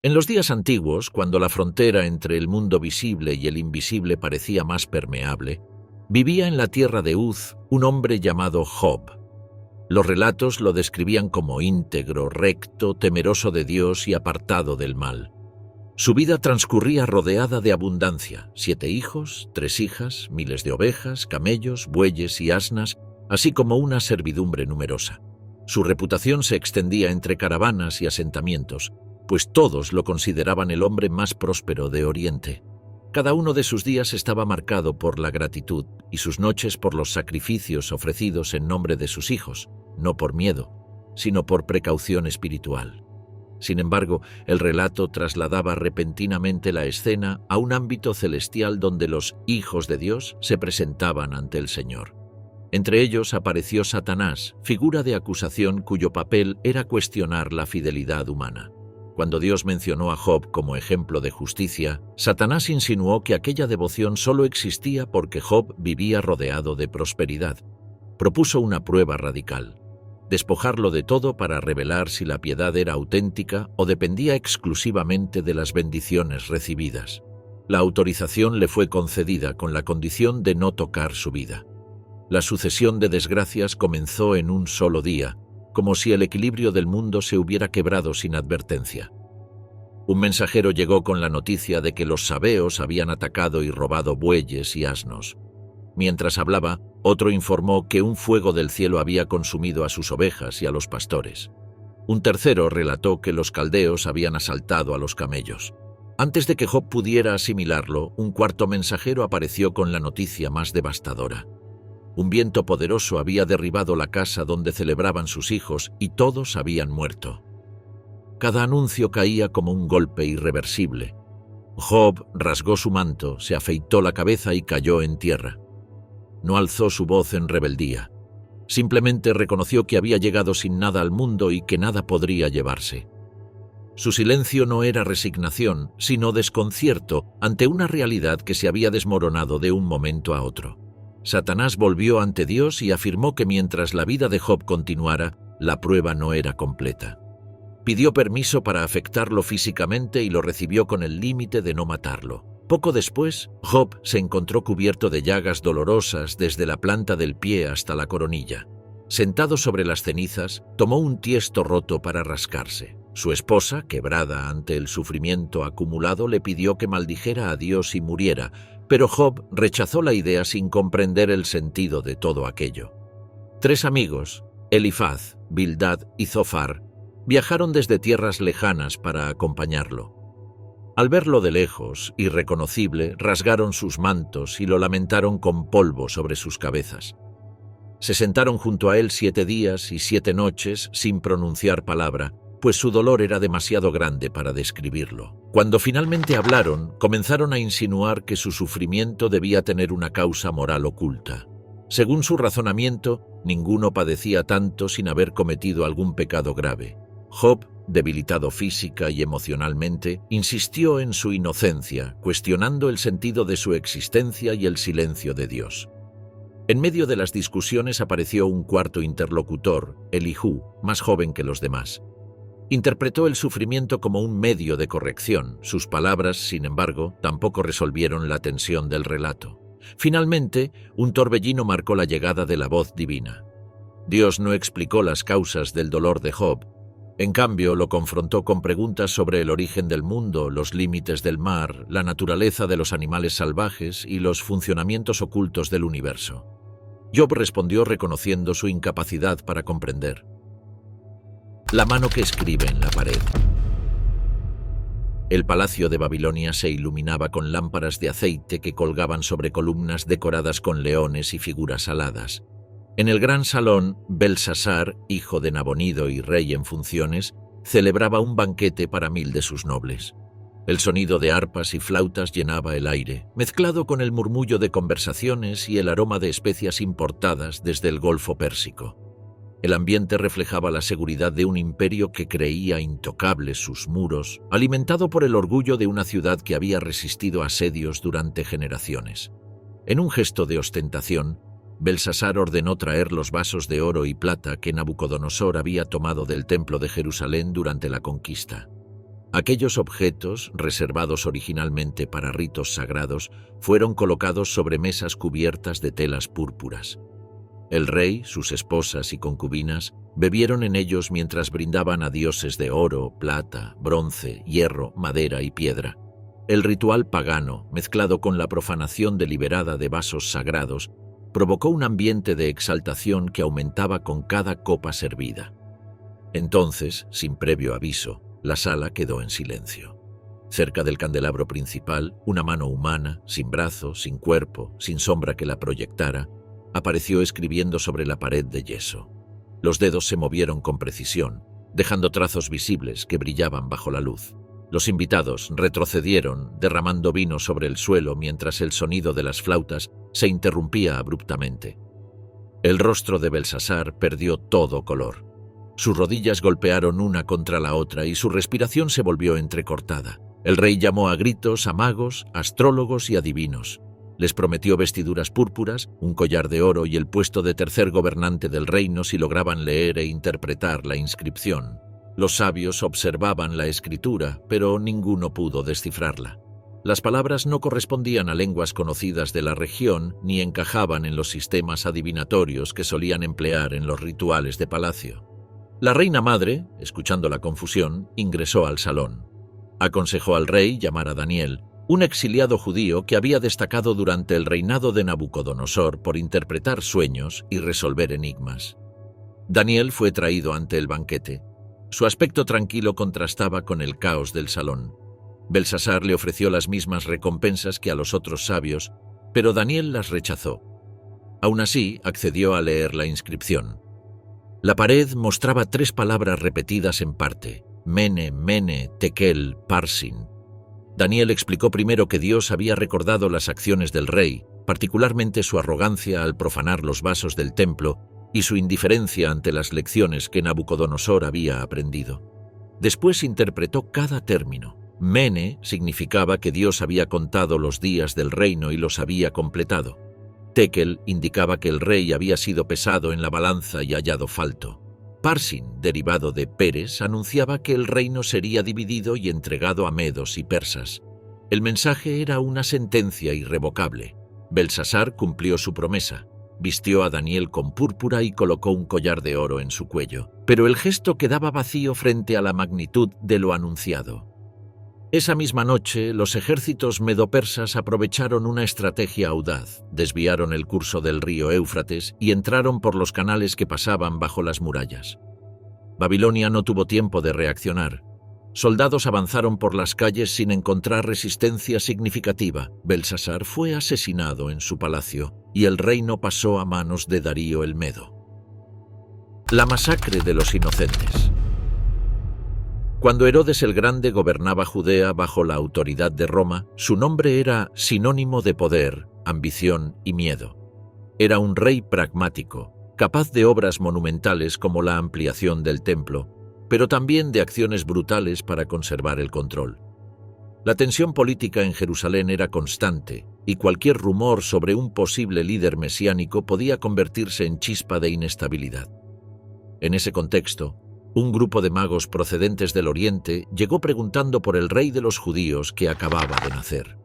En los días antiguos, cuando la frontera entre el mundo visible y el invisible parecía más permeable, vivía en la tierra de Uz un hombre llamado Job. Los relatos lo describían como íntegro, recto, temeroso de Dios y apartado del mal. Su vida transcurría rodeada de abundancia: 7 hijos, 3 hijas, miles de ovejas, camellos, bueyes y asnas, así como una servidumbre numerosa. Su reputación se extendía entre caravanas y asentamientos, pues todos lo consideraban el hombre más próspero de Oriente. Cada uno de sus días estaba marcado por la gratitud y sus noches por los sacrificios ofrecidos en nombre de sus hijos, no por miedo, sino por precaución espiritual. Sin embargo, el relato trasladaba repentinamente la escena a un ámbito celestial donde los hijos de Dios se presentaban ante el Señor. Entre ellos apareció Satanás, figura de acusación cuyo papel era cuestionar la fidelidad humana. Cuando Dios mencionó a Job como ejemplo de justicia, Satanás insinuó que aquella devoción solo existía porque Job vivía rodeado de prosperidad. Propuso una prueba radical: despojarlo de todo para revelar si la piedad era auténtica o dependía exclusivamente de las bendiciones recibidas. La autorización le fue concedida con la condición de no tocar su vida. La sucesión de desgracias comenzó en un solo día, como si el equilibrio del mundo se hubiera quebrado sin advertencia. Un mensajero llegó con la noticia de que los sabeos habían atacado y robado bueyes y asnos. Mientras hablaba, otro informó que un fuego del cielo había consumido a sus ovejas y a los pastores. Un tercero relató que los caldeos habían asaltado a los camellos. Antes de que Job pudiera asimilarlo, un cuarto mensajero apareció con la noticia más devastadora. Un viento poderoso había derribado la casa donde celebraban sus hijos y todos habían muerto. Cada anuncio caía como un golpe irreversible. Job rasgó su manto, se afeitó la cabeza y cayó en tierra. No alzó su voz en rebeldía. Simplemente reconoció que había llegado sin nada al mundo y que nada podría llevarse. Su silencio no era resignación, sino desconcierto ante una realidad que se había desmoronado de un momento a otro. Satanás volvió ante Dios y afirmó que mientras la vida de Job continuara, la prueba no era completa. Pidió permiso para afectarlo físicamente y lo recibió con el límite de no matarlo. Poco después, Job se encontró cubierto de llagas dolorosas desde la planta del pie hasta la coronilla. Sentado sobre las cenizas, tomó un tiesto roto para rascarse. Su esposa, quebrada ante el sufrimiento acumulado, le pidió que maldijera a Dios y muriera, pero Job rechazó la idea sin comprender el sentido de todo aquello. 3 amigos, Elifaz, Bildad y Zofar, viajaron desde tierras lejanas para acompañarlo. Al verlo de lejos, irreconocible, rasgaron sus mantos y lo lamentaron con polvo sobre sus cabezas. Se sentaron junto a él 7 días y 7 noches sin pronunciar palabra, pues su dolor era demasiado grande para describirlo. Cuando finalmente hablaron, comenzaron a insinuar que su sufrimiento debía tener una causa moral oculta. Según su razonamiento, ninguno padecía tanto sin haber cometido algún pecado grave. Job, debilitado física y emocionalmente, insistió en su inocencia, cuestionando el sentido de su existencia y el silencio de Dios. En medio de las discusiones apareció un cuarto interlocutor, Elihu, más joven que los demás. Interpretó el sufrimiento como un medio de corrección. Sus palabras, sin embargo, tampoco resolvieron la tensión del relato. Finalmente, un torbellino marcó la llegada de la voz divina. Dios no explicó las causas del dolor de Job. En cambio, lo confrontó con preguntas sobre el origen del mundo, los límites del mar, la naturaleza de los animales salvajes y los funcionamientos ocultos del universo. Job respondió reconociendo su incapacidad para comprender. La mano que escribe en la pared. El palacio de Babilonia se iluminaba con lámparas de aceite que colgaban sobre columnas decoradas con leones y figuras aladas. En el gran salón, Belsasar, hijo de Nabonido y rey en funciones, celebraba un banquete para 1000 de sus nobles. El sonido de arpas y flautas llenaba el aire, mezclado con el murmullo de conversaciones y el aroma de especias importadas desde el Golfo Pérsico. El ambiente reflejaba la seguridad de un imperio que creía intocables sus muros, alimentado por el orgullo de una ciudad que había resistido asedios durante generaciones. En un gesto de ostentación, Belsasar ordenó traer los vasos de oro y plata que Nabucodonosor había tomado del templo de Jerusalén durante la conquista. Aquellos objetos, reservados originalmente para ritos sagrados, fueron colocados sobre mesas cubiertas de telas púrpuras. El rey, sus esposas y concubinas bebieron en ellos mientras brindaban a dioses de oro, plata, bronce, hierro, madera y piedra. El ritual pagano, mezclado con la profanación deliberada de vasos sagrados, provocó un ambiente de exaltación que aumentaba con cada copa servida. Entonces, sin previo aviso, la sala quedó en silencio. Cerca del candelabro principal, una mano humana, sin brazo, sin cuerpo, sin sombra que la proyectara, apareció escribiendo sobre la pared de yeso. Los dedos se movieron con precisión, dejando trazos visibles que brillaban bajo la luz. Los invitados retrocedieron, derramando vino sobre el suelo mientras el sonido de las flautas se interrumpía abruptamente. El rostro de Belsasar perdió todo color. Sus rodillas golpearon una contra la otra y su respiración se volvió entrecortada. El rey llamó a gritos a magos, astrólogos y adivinos. Les prometió vestiduras púrpuras, un collar de oro y el puesto de tercer gobernante del reino si lograban leer e interpretar la inscripción. Los sabios observaban la escritura, pero ninguno pudo descifrarla. Las palabras no correspondían a lenguas conocidas de la región ni encajaban en los sistemas adivinatorios que solían emplear en los rituales de palacio. La reina madre, escuchando la confusión, ingresó al salón. Aconsejó al rey llamar a Daniel, un exiliado judío que había destacado durante el reinado de Nabucodonosor por interpretar sueños y resolver enigmas. Daniel fue traído ante el banquete. Su aspecto tranquilo contrastaba con el caos del salón. Belsasar le ofreció las mismas recompensas que a los otros sabios, pero Daniel las rechazó. Aún así, accedió a leer la inscripción. La pared mostraba 3 palabras repetidas en parte: Mene, Mene, Tekel, Parsin. Daniel explicó primero que Dios había recordado las acciones del rey, particularmente su arrogancia al profanar los vasos del templo y su indiferencia ante las lecciones que Nabucodonosor había aprendido. Después interpretó cada término. Mene significaba que Dios había contado los días del reino y los había completado. Tekel indicaba que el rey había sido pesado en la balanza y hallado falto. Parsin, derivado de Peres, anunciaba que el reino sería dividido y entregado a medos y persas. El mensaje era una sentencia irrevocable. Belsasar cumplió su promesa. Vistió a Daniel con púrpura y colocó un collar de oro en su cuello, pero el gesto quedaba vacío frente a la magnitud de lo anunciado. Esa misma noche, los ejércitos medopersas aprovecharon una estrategia audaz, desviaron el curso del río Éufrates y entraron por los canales que pasaban bajo las murallas. Babilonia no tuvo tiempo de reaccionar. Soldados avanzaron por las calles sin encontrar resistencia significativa. Belsasar fue asesinado en su palacio y el reino pasó a manos de Darío el Medo. La masacre de los inocentes. Cuando Herodes el Grande gobernaba Judea bajo la autoridad de Roma, su nombre era sinónimo de poder, ambición y miedo. Era un rey pragmático, capaz de obras monumentales como la ampliación del templo, pero también de acciones brutales para conservar el control. La tensión política en Jerusalén era constante, y cualquier rumor sobre un posible líder mesiánico podía convertirse en chispa de inestabilidad. En ese contexto, un grupo de magos procedentes del Oriente llegó preguntando por el rey de los judíos que acababa de nacer.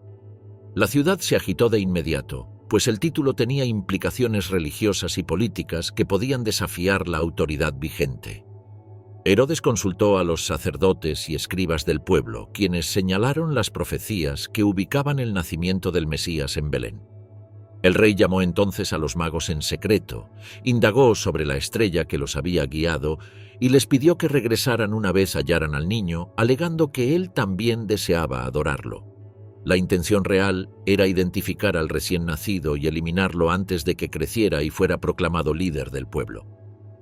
La ciudad se agitó de inmediato, pues el título tenía implicaciones religiosas y políticas que podían desafiar la autoridad vigente. Herodes consultó a los sacerdotes y escribas del pueblo, quienes señalaron las profecías que ubicaban el nacimiento del Mesías en Belén. El rey llamó entonces a los magos en secreto, indagó sobre la estrella que los había guiado y les pidió que regresaran una vez hallaran al niño, alegando que él también deseaba adorarlo. La intención real era identificar al recién nacido y eliminarlo antes de que creciera y fuera proclamado líder del pueblo.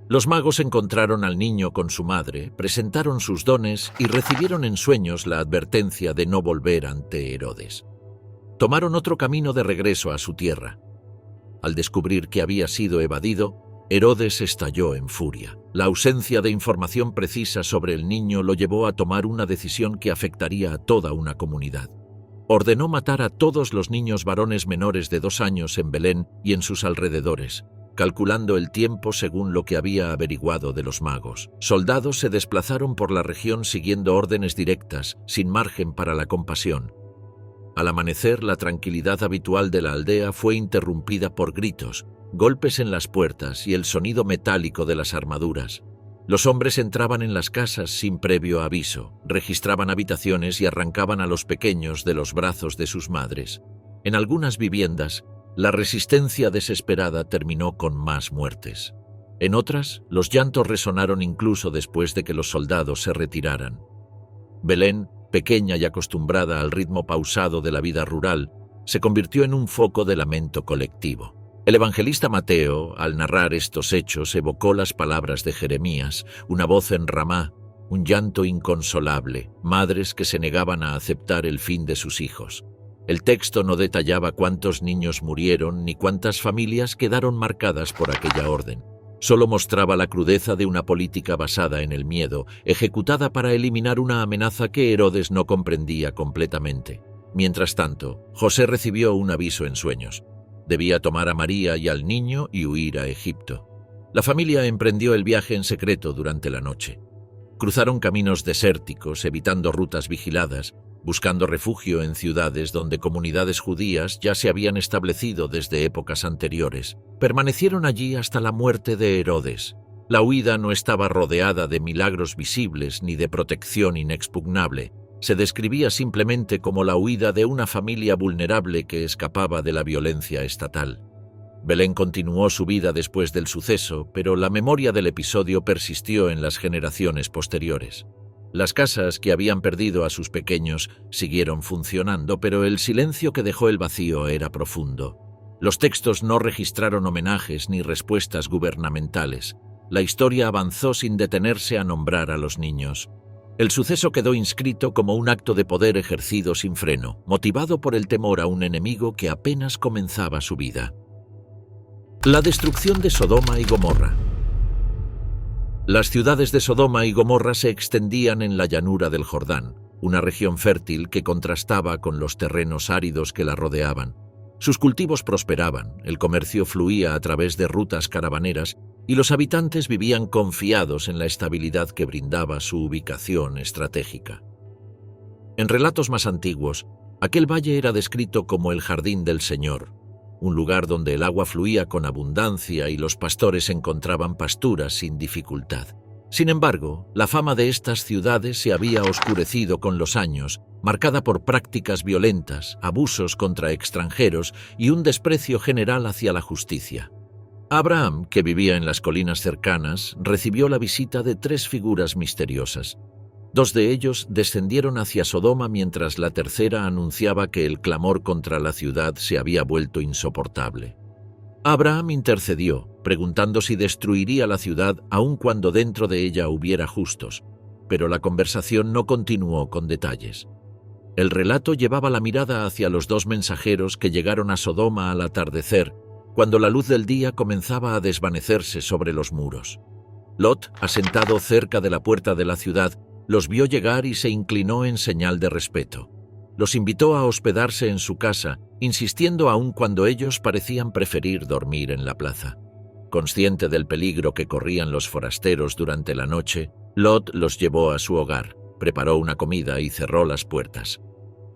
Los magos encontraron al niño con su madre, presentaron sus dones y recibieron en sueños la advertencia de no volver ante Herodes. Tomaron otro camino de regreso a su tierra. Al descubrir que había sido evadido, Herodes estalló en furia. La ausencia de información precisa sobre el niño lo llevó a tomar una decisión que afectaría a toda una comunidad. Ordenó matar a todos los niños varones menores de 2 años en Belén y en sus alrededores. calculando el tiempo según lo que había averiguado de los magos. Soldados se desplazaron por la región siguiendo órdenes directas, sin margen para la compasión. Al amanecer, la tranquilidad habitual de la aldea fue interrumpida por gritos, golpes en las puertas y el sonido metálico de las armaduras. Los hombres entraban en las casas sin previo aviso, registraban habitaciones y arrancaban a los pequeños de los brazos de sus madres. En algunas viviendas, la resistencia desesperada terminó con más muertes. En otras, los llantos resonaron incluso después de que los soldados se retiraran. Belén, pequeña y acostumbrada al ritmo pausado de la vida rural, se convirtió en un foco de lamento colectivo. El evangelista Mateo, al narrar estos hechos, evocó las palabras de Jeremías, una voz en Ramá, un llanto inconsolable, madres que se negaban a aceptar el fin de sus hijos. El texto no detallaba cuántos niños murieron ni cuántas familias quedaron marcadas por aquella orden. Solo mostraba la crudeza de una política basada en el miedo, ejecutada para eliminar una amenaza que Herodes no comprendía completamente. Mientras tanto, José recibió un aviso en sueños. Debía tomar a María y al niño y huir a Egipto. La familia emprendió el viaje en secreto durante la noche. Cruzaron caminos desérticos, evitando rutas vigiladas, buscando refugio en ciudades donde comunidades judías ya se habían establecido desde épocas anteriores. Permanecieron allí hasta la muerte de Herodes. La huida no estaba rodeada de milagros visibles ni de protección inexpugnable. Se describía simplemente como la huida de una familia vulnerable que escapaba de la violencia estatal. Belén continuó su vida después del suceso, pero la memoria del episodio persistió en las generaciones posteriores. Las casas que habían perdido a sus pequeños siguieron funcionando, pero el silencio que dejó el vacío era profundo. Los textos no registraron homenajes ni respuestas gubernamentales. La historia avanzó sin detenerse a nombrar a los niños. El suceso quedó inscrito como un acto de poder ejercido sin freno, motivado por el temor a un enemigo que apenas comenzaba su vida. La destrucción de Sodoma y Gomorra. Las ciudades de Sodoma y Gomorra se extendían en la llanura del Jordán, una región fértil que contrastaba con los terrenos áridos que la rodeaban. Sus cultivos prosperaban, el comercio fluía a través de rutas caravaneras y los habitantes vivían confiados en la estabilidad que brindaba su ubicación estratégica. En relatos más antiguos, aquel valle era descrito como el Jardín del Señor, un lugar donde el agua fluía con abundancia y los pastores encontraban pasturas sin dificultad. Sin embargo, la fama de estas ciudades se había oscurecido con los años, marcada por prácticas violentas, abusos contra extranjeros y un desprecio general hacia la justicia. Abraham, que vivía en las colinas cercanas, recibió la visita de 3 figuras misteriosas. 2 de ellos descendieron hacia Sodoma mientras la tercera anunciaba que el clamor contra la ciudad se había vuelto insoportable. Abraham intercedió, preguntando si destruiría la ciudad aun cuando dentro de ella hubiera justos, pero la conversación no continuó con detalles. El relato llevaba la mirada hacia los 2 mensajeros que llegaron a Sodoma al atardecer, cuando la luz del día comenzaba a desvanecerse sobre los muros. Lot, asentado cerca de la puerta de la ciudad, los vio llegar y se inclinó en señal de respeto. Los invitó a hospedarse en su casa, insistiendo aún cuando ellos parecían preferir dormir en la plaza. Consciente del peligro que corrían los forasteros durante la noche, Lot los llevó a su hogar, preparó una comida y cerró las puertas.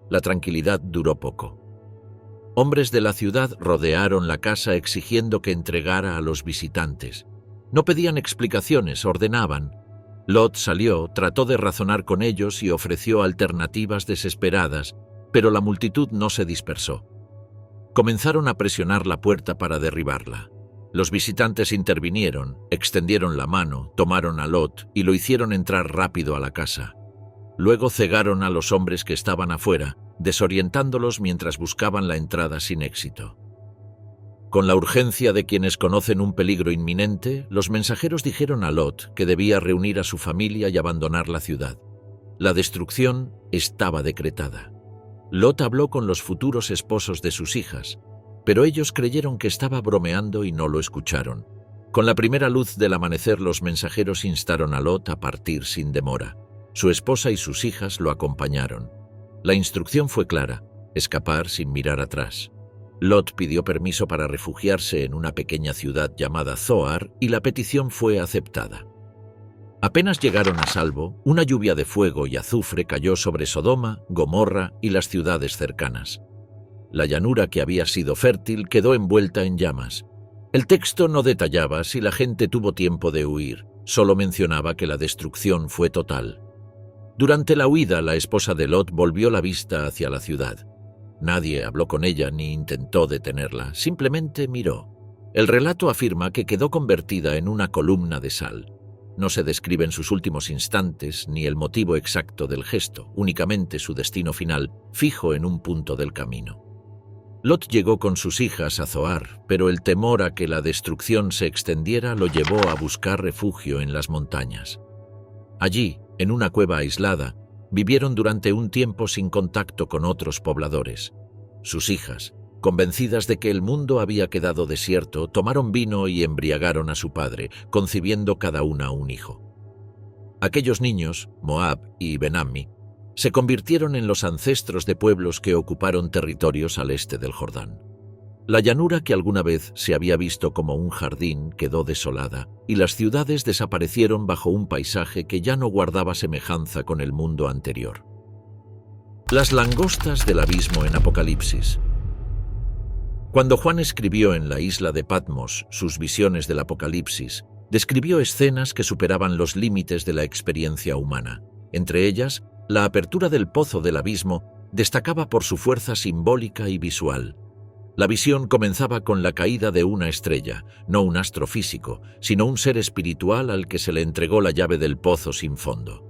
La tranquilidad duró poco. Hombres de la ciudad rodearon la casa exigiendo que entregara a los visitantes. No pedían explicaciones, ordenaban. Lot salió, trató de razonar con ellos y ofreció alternativas desesperadas, pero la multitud no se dispersó. Comenzaron a presionar la puerta para derribarla. Los visitantes intervinieron, extendieron la mano, tomaron a Lot y lo hicieron entrar rápido a la casa. Luego cegaron a los hombres que estaban afuera, desorientándolos mientras buscaban la entrada sin éxito. Con la urgencia de quienes conocen un peligro inminente, los mensajeros dijeron a Lot que debía reunir a su familia y abandonar la ciudad. La destrucción estaba decretada. Lot habló con los futuros esposos de sus hijas, pero ellos creyeron que estaba bromeando y no lo escucharon. Con la primera luz del amanecer, los mensajeros instaron a Lot a partir sin demora. Su esposa y sus hijas lo acompañaron. La instrucción fue clara: escapar sin mirar atrás. Lot pidió permiso para refugiarse en una pequeña ciudad llamada Zoar y la petición fue aceptada. Apenas llegaron a salvo, una lluvia de fuego y azufre cayó sobre Sodoma, Gomorra y las ciudades cercanas. La llanura que había sido fértil quedó envuelta en llamas. El texto no detallaba si la gente tuvo tiempo de huir, solo mencionaba que la destrucción fue total. Durante la huida, la esposa de Lot volvió la vista hacia la ciudad. Nadie habló con ella ni intentó detenerla, simplemente miró. El relato afirma que quedó convertida en una columna de sal. No se describen sus últimos instantes ni el motivo exacto del gesto, únicamente su destino final, fijo en un punto del camino. Lot llegó con sus hijas a Zoar, pero el temor a que la destrucción se extendiera lo llevó a buscar refugio en las montañas. Allí, en una cueva aislada, vivieron durante un tiempo sin contacto con otros pobladores. Sus hijas, convencidas de que el mundo había quedado desierto, tomaron vino y embriagaron a su padre, concibiendo cada una un hijo. Aquellos niños, Moab y Ben-Ammi, se convirtieron en los ancestros de pueblos que ocuparon territorios al este del Jordán. La llanura que alguna vez se había visto como un jardín quedó desolada y las ciudades desaparecieron bajo un paisaje que ya no guardaba semejanza con el mundo anterior. Las langostas del abismo en Apocalipsis. Cuando Juan escribió en la isla de Patmos sus visiones del Apocalipsis, describió escenas que superaban los límites de la experiencia humana. Entre ellas, la apertura del pozo del abismo destacaba por su fuerza simbólica y visual. La visión comenzaba con la caída de una estrella, no un astro físico, sino un ser espiritual al que se le entregó la llave del pozo sin fondo.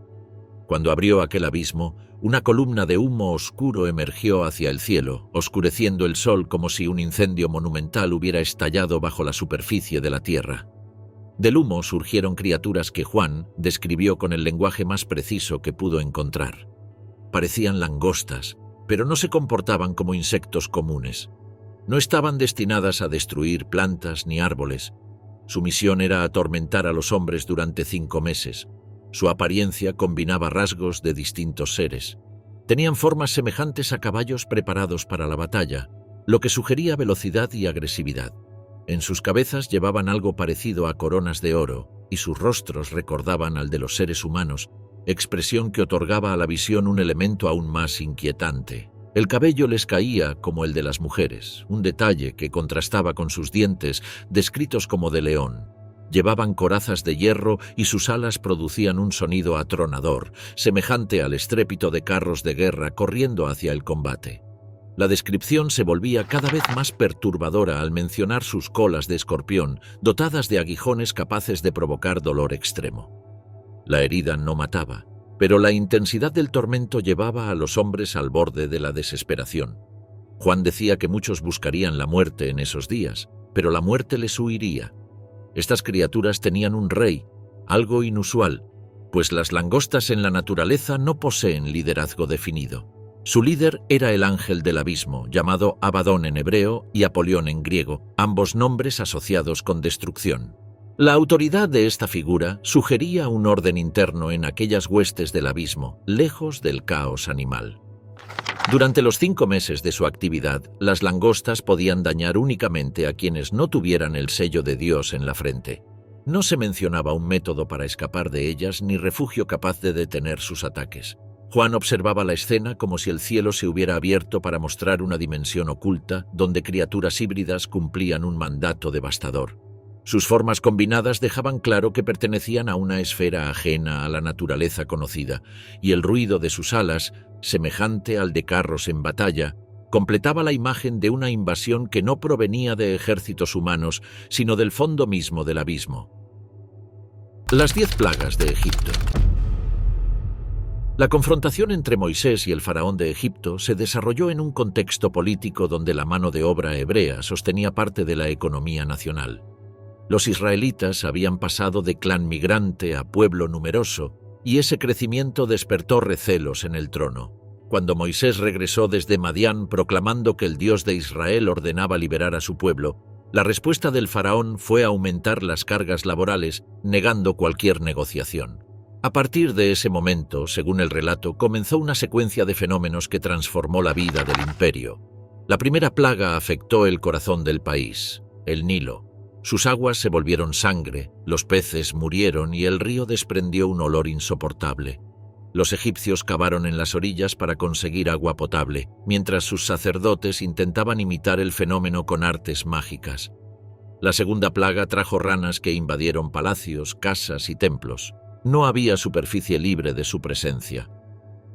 Cuando abrió aquel abismo, una columna de humo oscuro emergió hacia el cielo, oscureciendo el sol como si un incendio monumental hubiera estallado bajo la superficie de la tierra. Del humo surgieron criaturas que Juan describió con el lenguaje más preciso que pudo encontrar. Parecían langostas, pero no se comportaban como insectos comunes. No estaban destinadas a destruir plantas ni árboles. Su misión era atormentar a los hombres durante 5 meses. Su apariencia combinaba rasgos de distintos seres. Tenían formas semejantes a caballos preparados para la batalla, lo que sugería velocidad y agresividad. En sus cabezas llevaban algo parecido a coronas de oro, y sus rostros recordaban al de los seres humanos, expresión que otorgaba a la visión un elemento aún más inquietante. El cabello les caía como el de las mujeres, un detalle que contrastaba con sus dientes, descritos como de león. Llevaban corazas de hierro y sus alas producían un sonido atronador, semejante al estrépito de carros de guerra corriendo hacia el combate. La descripción se volvía cada vez más perturbadora al mencionar sus colas de escorpión, dotadas de aguijones capaces de provocar dolor extremo. La herida no mataba, pero la intensidad del tormento llevaba a los hombres al borde de la desesperación. Juan decía que muchos buscarían la muerte en esos días, pero la muerte les huiría. Estas criaturas tenían un rey, algo inusual, pues las langostas en la naturaleza no poseen liderazgo definido. Su líder era el ángel del abismo, llamado Abadón en hebreo y Apolión en griego, ambos nombres asociados con destrucción. La autoridad de esta figura sugería un orden interno en aquellas huestes del abismo, lejos del caos animal. Durante los 5 meses de su actividad, las langostas podían dañar únicamente a quienes no tuvieran el sello de Dios en la frente. No se mencionaba un método para escapar de ellas ni refugio capaz de detener sus ataques. Juan observaba la escena como si el cielo se hubiera abierto para mostrar una dimensión oculta donde criaturas híbridas cumplían un mandato devastador. Sus formas combinadas dejaban claro que pertenecían a una esfera ajena a la naturaleza conocida, y el ruido de sus alas, semejante al de carros en batalla, completaba la imagen de una invasión que no provenía de ejércitos humanos, sino del fondo mismo del abismo. Las 10 plagas de Egipto. La confrontación entre Moisés y el faraón de Egipto se desarrolló en un contexto político donde la mano de obra hebrea sostenía parte de la economía nacional. Los israelitas habían pasado de clan migrante a pueblo numeroso, y ese crecimiento despertó recelos en el trono. Cuando Moisés regresó desde Madián proclamando que el Dios de Israel ordenaba liberar a su pueblo, la respuesta del faraón fue aumentar las cargas laborales, negando cualquier negociación. A partir de ese momento, según el relato, comenzó una secuencia de fenómenos que transformó la vida del imperio. La primera plaga afectó el corazón del país, el Nilo. Sus aguas se volvieron sangre, los peces murieron y el río desprendió un olor insoportable. Los egipcios cavaron en las orillas para conseguir agua potable, mientras sus sacerdotes intentaban imitar el fenómeno con artes mágicas. La segunda plaga trajo ranas que invadieron palacios, casas y templos. No había superficie libre de su presencia.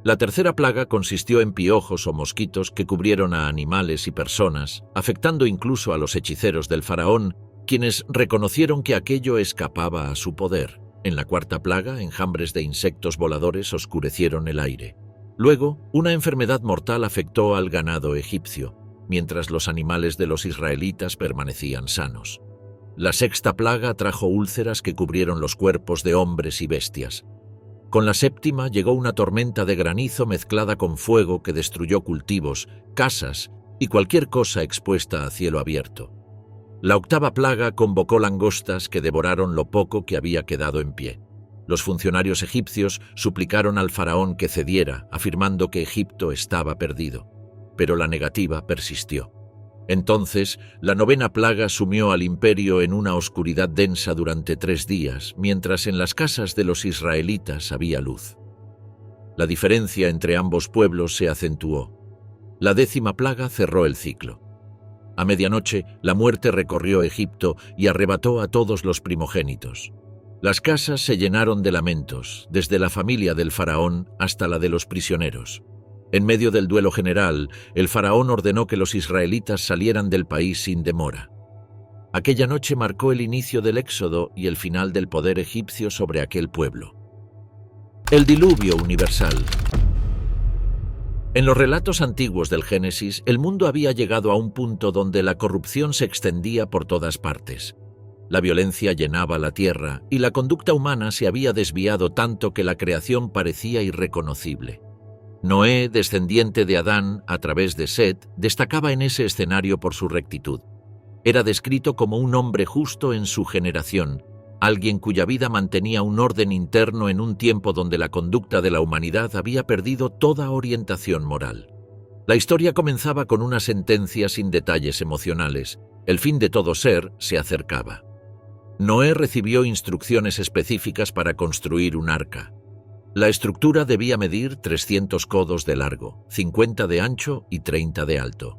La tercera plaga consistió en piojos o mosquitos que cubrieron a animales y personas, afectando incluso a los hechiceros del faraón, quienes reconocieron que aquello escapaba a su poder. En la cuarta plaga, enjambres de insectos voladores oscurecieron el aire. Luego, una enfermedad mortal afectó al ganado egipcio, mientras los animales de los israelitas permanecían sanos. La sexta plaga trajo úlceras que cubrieron los cuerpos de hombres y bestias. Con la séptima llegó una tormenta de granizo mezclada con fuego que destruyó cultivos, casas y cualquier cosa expuesta a cielo abierto. La octava plaga convocó langostas que devoraron lo poco que había quedado en pie. Los funcionarios egipcios suplicaron al faraón que cediera, afirmando que Egipto estaba perdido. Pero la negativa persistió. Entonces, la novena plaga sumió al imperio en una oscuridad densa durante 3 días, mientras en las casas de los israelitas había luz. La diferencia entre ambos pueblos se acentuó. La 10ª plaga cerró el ciclo. A medianoche, la muerte recorrió Egipto y arrebató a todos los primogénitos. Las casas se llenaron de lamentos, desde la familia del faraón hasta la de los prisioneros. En medio del duelo general, el faraón ordenó que los israelitas salieran del país sin demora. Aquella noche marcó el inicio del éxodo y el final del poder egipcio sobre aquel pueblo. El diluvio universal. En los relatos antiguos del Génesis, el mundo había llegado a un punto donde la corrupción se extendía por todas partes. La violencia llenaba la tierra y la conducta humana se había desviado tanto que la creación parecía irreconocible. Noé, descendiente de Adán a través de Set, destacaba en ese escenario por su rectitud. Era descrito como un hombre justo en su generación, alguien cuya vida mantenía un orden interno en un tiempo donde la conducta de la humanidad había perdido toda orientación moral. La historia comenzaba con una sentencia sin detalles emocionales. El fin de todo ser se acercaba. Noé recibió instrucciones específicas para construir un arca. La estructura debía medir 300 codos de largo, 50 de ancho y 30 de alto.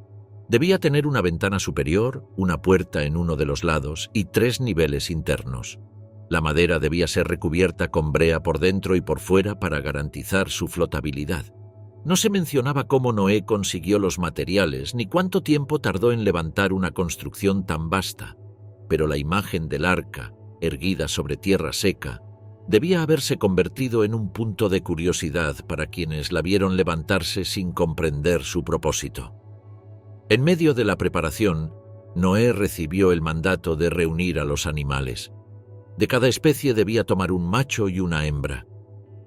Debía tener una ventana superior, una puerta en uno de los lados y 3 niveles internos. La madera debía ser recubierta con brea por dentro y por fuera para garantizar su flotabilidad. No se mencionaba cómo Noé consiguió los materiales ni cuánto tiempo tardó en levantar una construcción tan vasta, pero la imagen del arca, erguida sobre tierra seca, debía haberse convertido en un punto de curiosidad para quienes la vieron levantarse sin comprender su propósito. En medio de la preparación, Noé recibió el mandato de reunir a los animales. De cada especie debía tomar un macho y una hembra.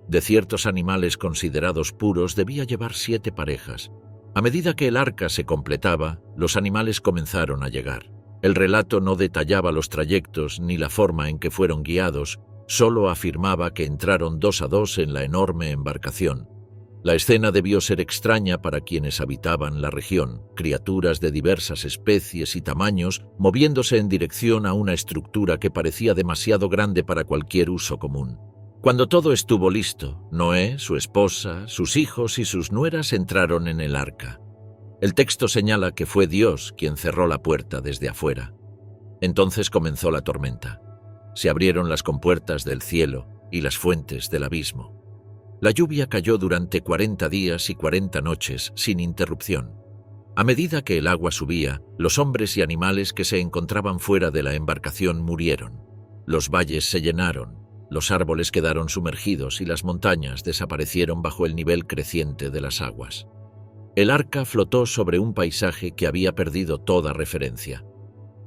De ciertos animales considerados puros debía llevar 7 parejas. A medida que el arca se completaba, los animales comenzaron a llegar. El relato no detallaba los trayectos ni la forma en que fueron guiados, solo afirmaba que entraron 2 a 2 en la enorme embarcación. La escena debió ser extraña para quienes habitaban la región, criaturas de diversas especies y tamaños moviéndose en dirección a una estructura que parecía demasiado grande para cualquier uso común. Cuando todo estuvo listo, Noé, su esposa, sus hijos y sus nueras entraron en el arca. El texto señala que fue Dios quien cerró la puerta desde afuera. Entonces comenzó la tormenta. Se abrieron las compuertas del cielo y las fuentes del abismo. La lluvia cayó durante 40 días y 40 noches sin interrupción. A medida que el agua subía, los hombres y animales que se encontraban fuera de la embarcación murieron. Los valles se llenaron, los árboles quedaron sumergidos y las montañas desaparecieron bajo el nivel creciente de las aguas. El arca flotó sobre un paisaje que había perdido toda referencia.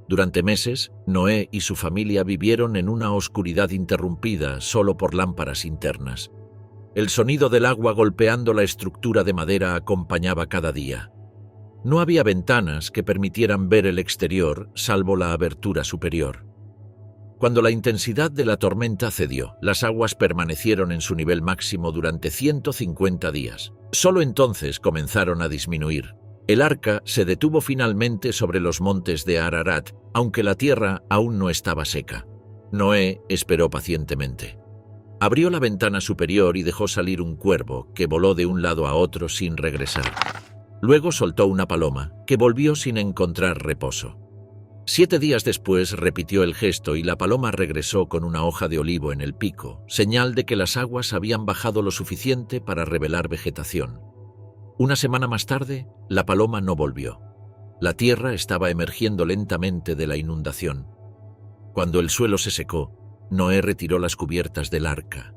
Durante meses, Noé y su familia vivieron en una oscuridad interrumpida solo por lámparas internas. El sonido del agua golpeando la estructura de madera acompañaba cada día. No había ventanas que permitieran ver el exterior, salvo la abertura superior. Cuando la intensidad de la tormenta cedió, las aguas permanecieron en su nivel máximo durante 150 días. Solo entonces comenzaron a disminuir. El arca se detuvo finalmente sobre los montes de Ararat, aunque la tierra aún no estaba seca. Noé esperó pacientemente. Abrió la ventana superior y dejó salir un cuervo, que voló de un lado a otro sin regresar. Luego soltó una paloma, que volvió sin encontrar reposo. 7 días después repitió el gesto y la paloma regresó con una hoja de olivo en el pico, señal de que las aguas habían bajado lo suficiente para revelar vegetación. Una semana más tarde, la paloma no volvió. La tierra estaba emergiendo lentamente de la inundación. Cuando el suelo se secó, Noé retiró las cubiertas del arca.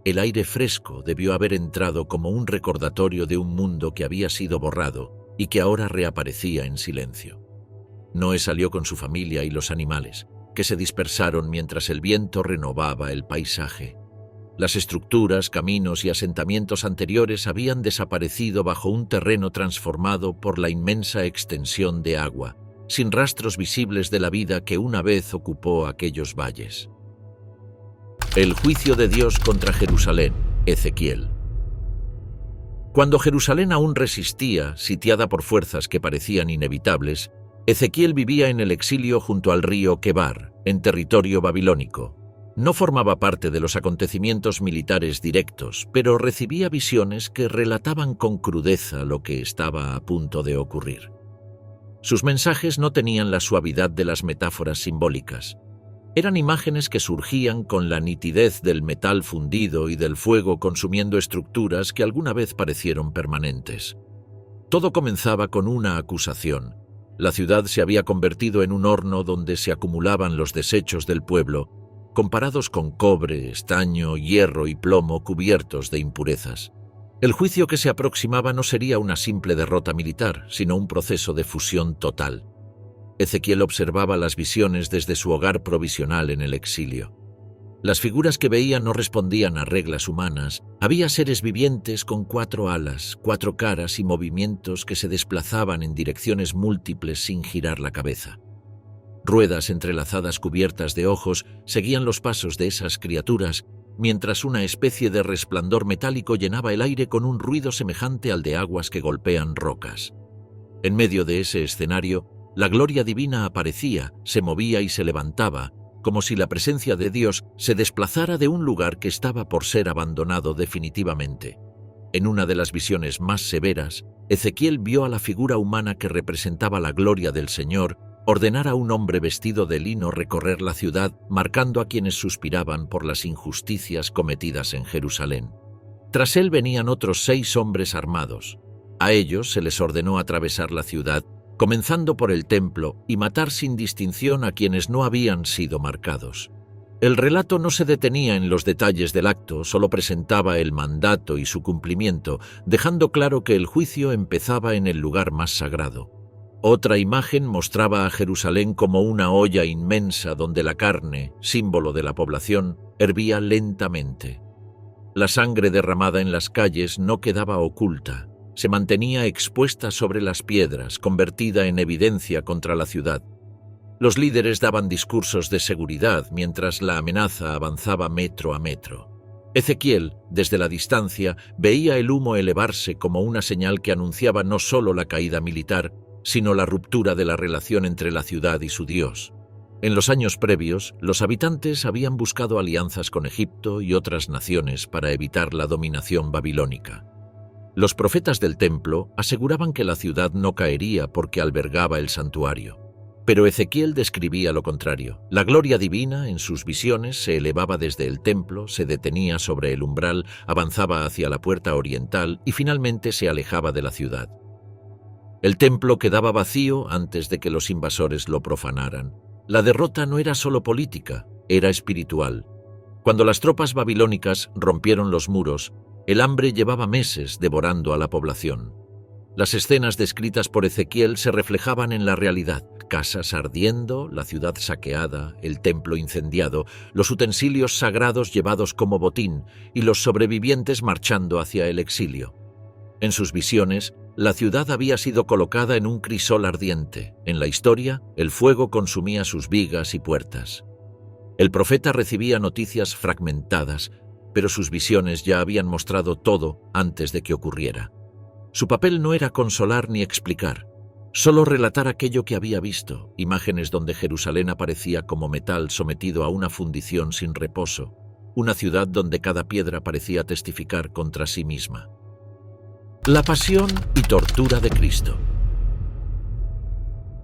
El aire fresco debió haber entrado como un recordatorio de un mundo que había sido borrado y que ahora reaparecía en silencio. Noé salió con su familia y los animales, que se dispersaron mientras el viento renovaba el paisaje. Las estructuras, caminos y asentamientos anteriores habían desaparecido bajo un terreno transformado por la inmensa extensión de agua, sin rastros visibles de la vida que una vez ocupó aquellos valles. El juicio de Dios contra Jerusalén, Ezequiel. Cuando Jerusalén aún resistía, sitiada por fuerzas que parecían inevitables, Ezequiel vivía en el exilio junto al río Quebar, en territorio babilónico. No formaba parte de los acontecimientos militares directos, pero recibía visiones que relataban con crudeza lo que estaba a punto de ocurrir. Sus mensajes no tenían la suavidad de las metáforas simbólicas. Eran imágenes que surgían con la nitidez del metal fundido y del fuego consumiendo estructuras que alguna vez parecieron permanentes. Todo comenzaba con una acusación. La ciudad se había convertido en un horno donde se acumulaban los desechos del pueblo, comparados con cobre, estaño, hierro y plomo cubiertos de impurezas. El juicio que se aproximaba no sería una simple derrota militar, sino un proceso de fusión total. Ezequiel observaba las visiones desde su hogar provisional en el exilio. Las figuras que veía no respondían a reglas humanas. Había seres vivientes con 4 alas, 4 caras y movimientos que se desplazaban en direcciones múltiples sin girar la cabeza. Ruedas entrelazadas cubiertas de ojos seguían los pasos de esas criaturas, mientras una especie de resplandor metálico llenaba el aire con un ruido semejante al de aguas que golpean rocas. En medio de ese escenario, la gloria divina aparecía, se movía y se levantaba, como si la presencia de Dios se desplazara de un lugar que estaba por ser abandonado definitivamente. En una de las visiones más severas, Ezequiel vio a la figura humana que representaba la gloria del Señor ordenar a un hombre vestido de lino recorrer la ciudad, marcando a quienes suspiraban por las injusticias cometidas en Jerusalén. Tras él venían otros 6 hombres armados. A ellos se les ordenó atravesar la ciudad, comenzando por el templo, y matar sin distinción a quienes no habían sido marcados. El relato no se detenía en los detalles del acto, solo presentaba el mandato y su cumplimiento, dejando claro que el juicio empezaba en el lugar más sagrado. Otra imagen mostraba a Jerusalén como una olla inmensa donde la carne, símbolo de la población, hervía lentamente. La sangre derramada en las calles no quedaba oculta, se mantenía expuesta sobre las piedras, convertida en evidencia contra la ciudad. Los líderes daban discursos de seguridad mientras la amenaza avanzaba metro a metro. Ezequiel, desde la distancia, veía el humo elevarse como una señal que anunciaba no solo la caída militar, sino la ruptura de la relación entre la ciudad y su Dios. En los años previos, los habitantes habían buscado alianzas con Egipto y otras naciones para evitar la dominación babilónica. Los profetas del templo aseguraban que la ciudad no caería porque albergaba el santuario. Pero Ezequiel describía lo contrario. La gloria divina, en sus visiones, se elevaba desde el templo, se detenía sobre el umbral, avanzaba hacia la puerta oriental y finalmente se alejaba de la ciudad. El templo quedaba vacío antes de que los invasores lo profanaran. La derrota no era solo política, era espiritual. Cuando las tropas babilónicas rompieron los muros, el hambre llevaba meses devorando a la población. Las escenas descritas por Ezequiel se reflejaban en la realidad: casas ardiendo, la ciudad saqueada, el templo incendiado, los utensilios sagrados llevados como botín y los sobrevivientes marchando hacia el exilio. En sus visiones, la ciudad había sido colocada en un crisol ardiente. En la historia, el fuego consumía sus vigas y puertas. El profeta recibía noticias fragmentadas, pero sus visiones ya habían mostrado todo antes de que ocurriera. Su papel no era consolar ni explicar, solo relatar aquello que había visto, imágenes donde Jerusalén aparecía como metal sometido a una fundición sin reposo, una ciudad donde cada piedra parecía testificar contra sí misma. La pasión y tortura de Cristo.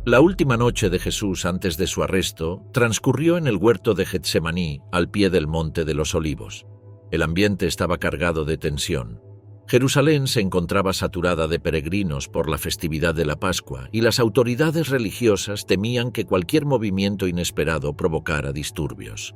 La última noche de Jesús antes de su arresto transcurrió en el huerto de Getsemaní, al pie del Monte de los Olivos. El ambiente estaba cargado de tensión. Jerusalén se encontraba saturada de peregrinos por la festividad de la Pascua y las autoridades religiosas temían que cualquier movimiento inesperado provocara disturbios.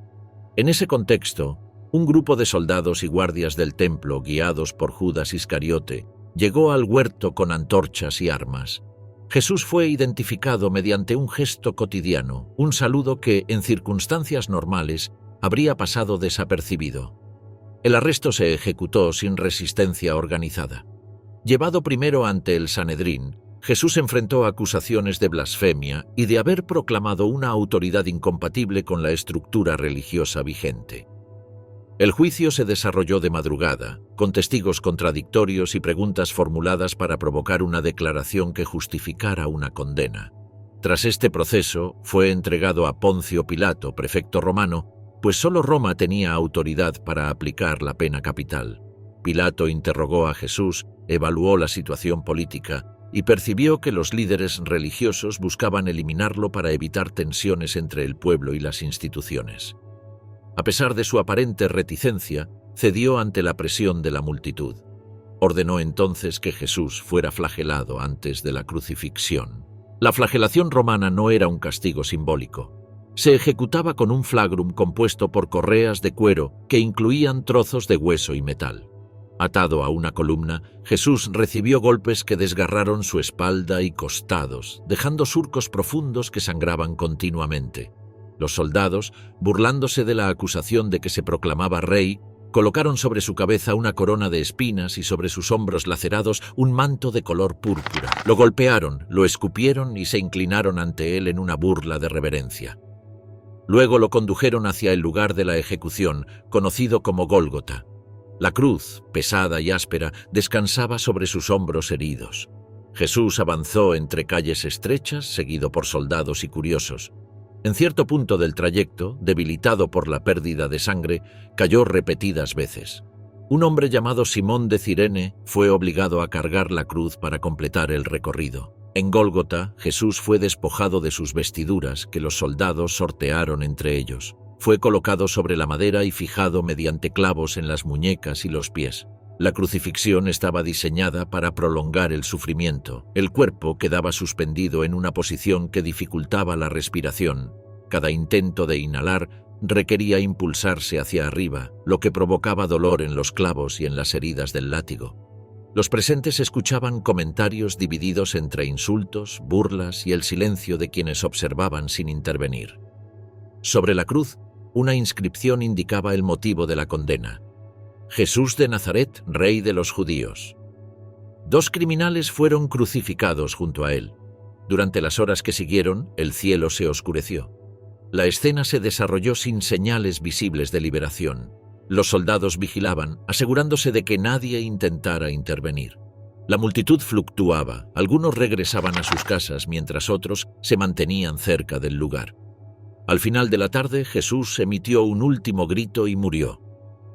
En ese contexto, un grupo de soldados y guardias del templo, guiados por Judas Iscariote, llegó al huerto con antorchas y armas. Jesús fue identificado mediante un gesto cotidiano, un saludo que, en circunstancias normales, habría pasado desapercibido. El arresto se ejecutó sin resistencia organizada. Llevado primero ante el Sanedrín, Jesús enfrentó acusaciones de blasfemia y de haber proclamado una autoridad incompatible con la estructura religiosa vigente. El juicio se desarrolló de madrugada, con testigos contradictorios y preguntas formuladas para provocar una declaración que justificara una condena. Tras este proceso, fue entregado a Poncio Pilato, prefecto romano, pues solo Roma tenía autoridad para aplicar la pena capital. Pilato interrogó a Jesús, evaluó la situación política y percibió que los líderes religiosos buscaban eliminarlo para evitar tensiones entre el pueblo y las instituciones. A pesar de su aparente reticencia, cedió ante la presión de la multitud. Ordenó entonces que Jesús fuera flagelado antes de la crucifixión. La flagelación romana no era un castigo simbólico. Se ejecutaba con un flagrum compuesto por correas de cuero que incluían trozos de hueso y metal. Atado a una columna, Jesús recibió golpes que desgarraron su espalda y costados, dejando surcos profundos que sangraban continuamente. Los soldados, burlándose de la acusación de que se proclamaba rey, colocaron sobre su cabeza una corona de espinas y sobre sus hombros lacerados un manto de color púrpura. Lo golpearon, lo escupieron y se inclinaron ante él en una burla de reverencia. Luego lo condujeron hacia el lugar de la ejecución, conocido como Gólgota. La cruz, pesada y áspera, descansaba sobre sus hombros heridos. Jesús avanzó entre calles estrechas, seguido por soldados y curiosos. En cierto punto del trayecto, debilitado por la pérdida de sangre, cayó repetidas veces. Un hombre llamado Simón de Cirene fue obligado a cargar la cruz para completar el recorrido. En Gólgota, Jesús fue despojado de sus vestiduras, que los soldados sortearon entre ellos. Fue colocado sobre la madera y fijado mediante clavos en las muñecas y los pies. La crucifixión estaba diseñada para prolongar el sufrimiento. El cuerpo quedaba suspendido en una posición que dificultaba la respiración. Cada intento de inhalar requería impulsarse hacia arriba, lo que provocaba dolor en los clavos y en las heridas del látigo. Los presentes escuchaban comentarios divididos entre insultos, burlas y el silencio de quienes observaban sin intervenir. Sobre la cruz, una inscripción indicaba el motivo de la condena: Jesús de Nazaret, rey de los judíos. 2 criminales fueron crucificados junto a él. Durante las horas que siguieron, el cielo se oscureció. La escena se desarrolló sin señales visibles de liberación. Los soldados vigilaban, asegurándose de que nadie intentara intervenir. La multitud fluctuaba, algunos regresaban a sus casas mientras otros se mantenían cerca del lugar. Al final de la tarde, Jesús emitió un último grito y murió.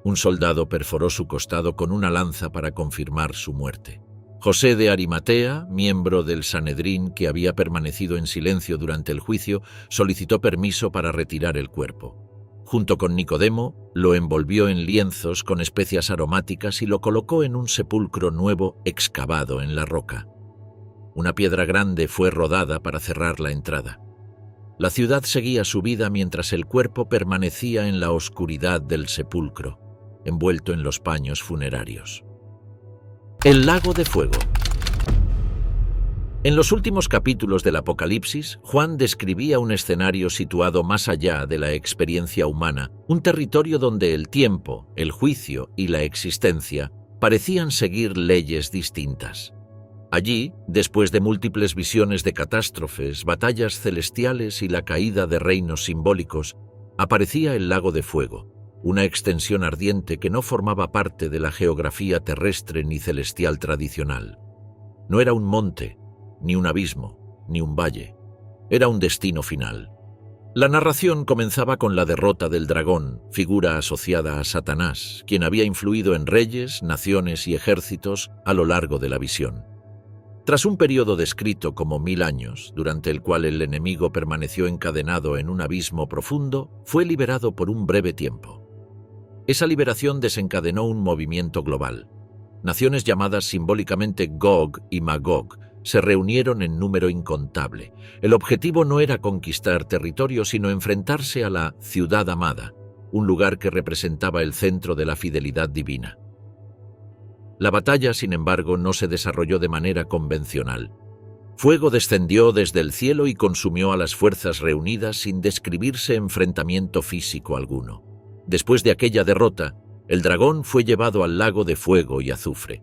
Un soldado perforó su costado con una lanza para confirmar su muerte. José de Arimatea, miembro del Sanedrín que había permanecido en silencio durante el juicio, solicitó permiso para retirar el cuerpo. Junto con Nicodemo, lo envolvió en lienzos con especias aromáticas y lo colocó en un sepulcro nuevo excavado en la roca. Una piedra grande fue rodada para cerrar la entrada. La ciudad seguía su vida mientras el cuerpo permanecía en la oscuridad del sepulcro, envuelto en los paños funerarios. El lago de fuego. En los últimos capítulos del Apocalipsis, Juan describía un escenario situado más allá de la experiencia humana, un territorio donde el tiempo, el juicio y la existencia parecían seguir leyes distintas. Allí, después de múltiples visiones de catástrofes, batallas celestiales y la caída de reinos simbólicos, aparecía el lago de fuego, una extensión ardiente que no formaba parte de la geografía terrestre ni celestial tradicional. No era un monte, ni un abismo, ni un valle. Era un destino final. La narración comenzaba con la derrota del dragón, figura asociada a Satanás, quien había influido en reyes, naciones y ejércitos a lo largo de la visión. Tras un periodo descrito como 1000 años, durante el cual el enemigo permaneció encadenado en un abismo profundo, fue liberado por un breve tiempo. Esa liberación desencadenó un movimiento global. Naciones llamadas simbólicamente Gog y Magog se reunieron en número incontable. El objetivo no era conquistar territorio, sino enfrentarse a la ciudad amada, un lugar que representaba el centro de la fidelidad divina. La batalla, sin embargo, no se desarrolló de manera convencional. Fuego descendió desde el cielo y consumió a las fuerzas reunidas sin describirse enfrentamiento físico alguno. Después de aquella derrota, el dragón fue llevado al lago de fuego y azufre.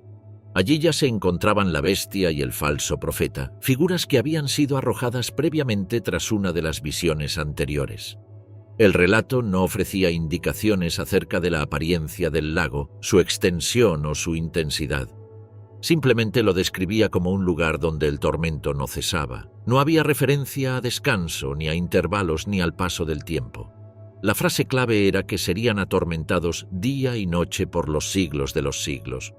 Allí ya se encontraban la bestia y el falso profeta, figuras que habían sido arrojadas previamente tras una de las visiones anteriores. El relato no ofrecía indicaciones acerca de la apariencia del lago, su extensión o su intensidad. Simplemente lo describía como un lugar donde el tormento no cesaba. No había referencia a descanso, ni a intervalos, ni al paso del tiempo. La frase clave era que serían atormentados día y noche por los siglos de los siglos.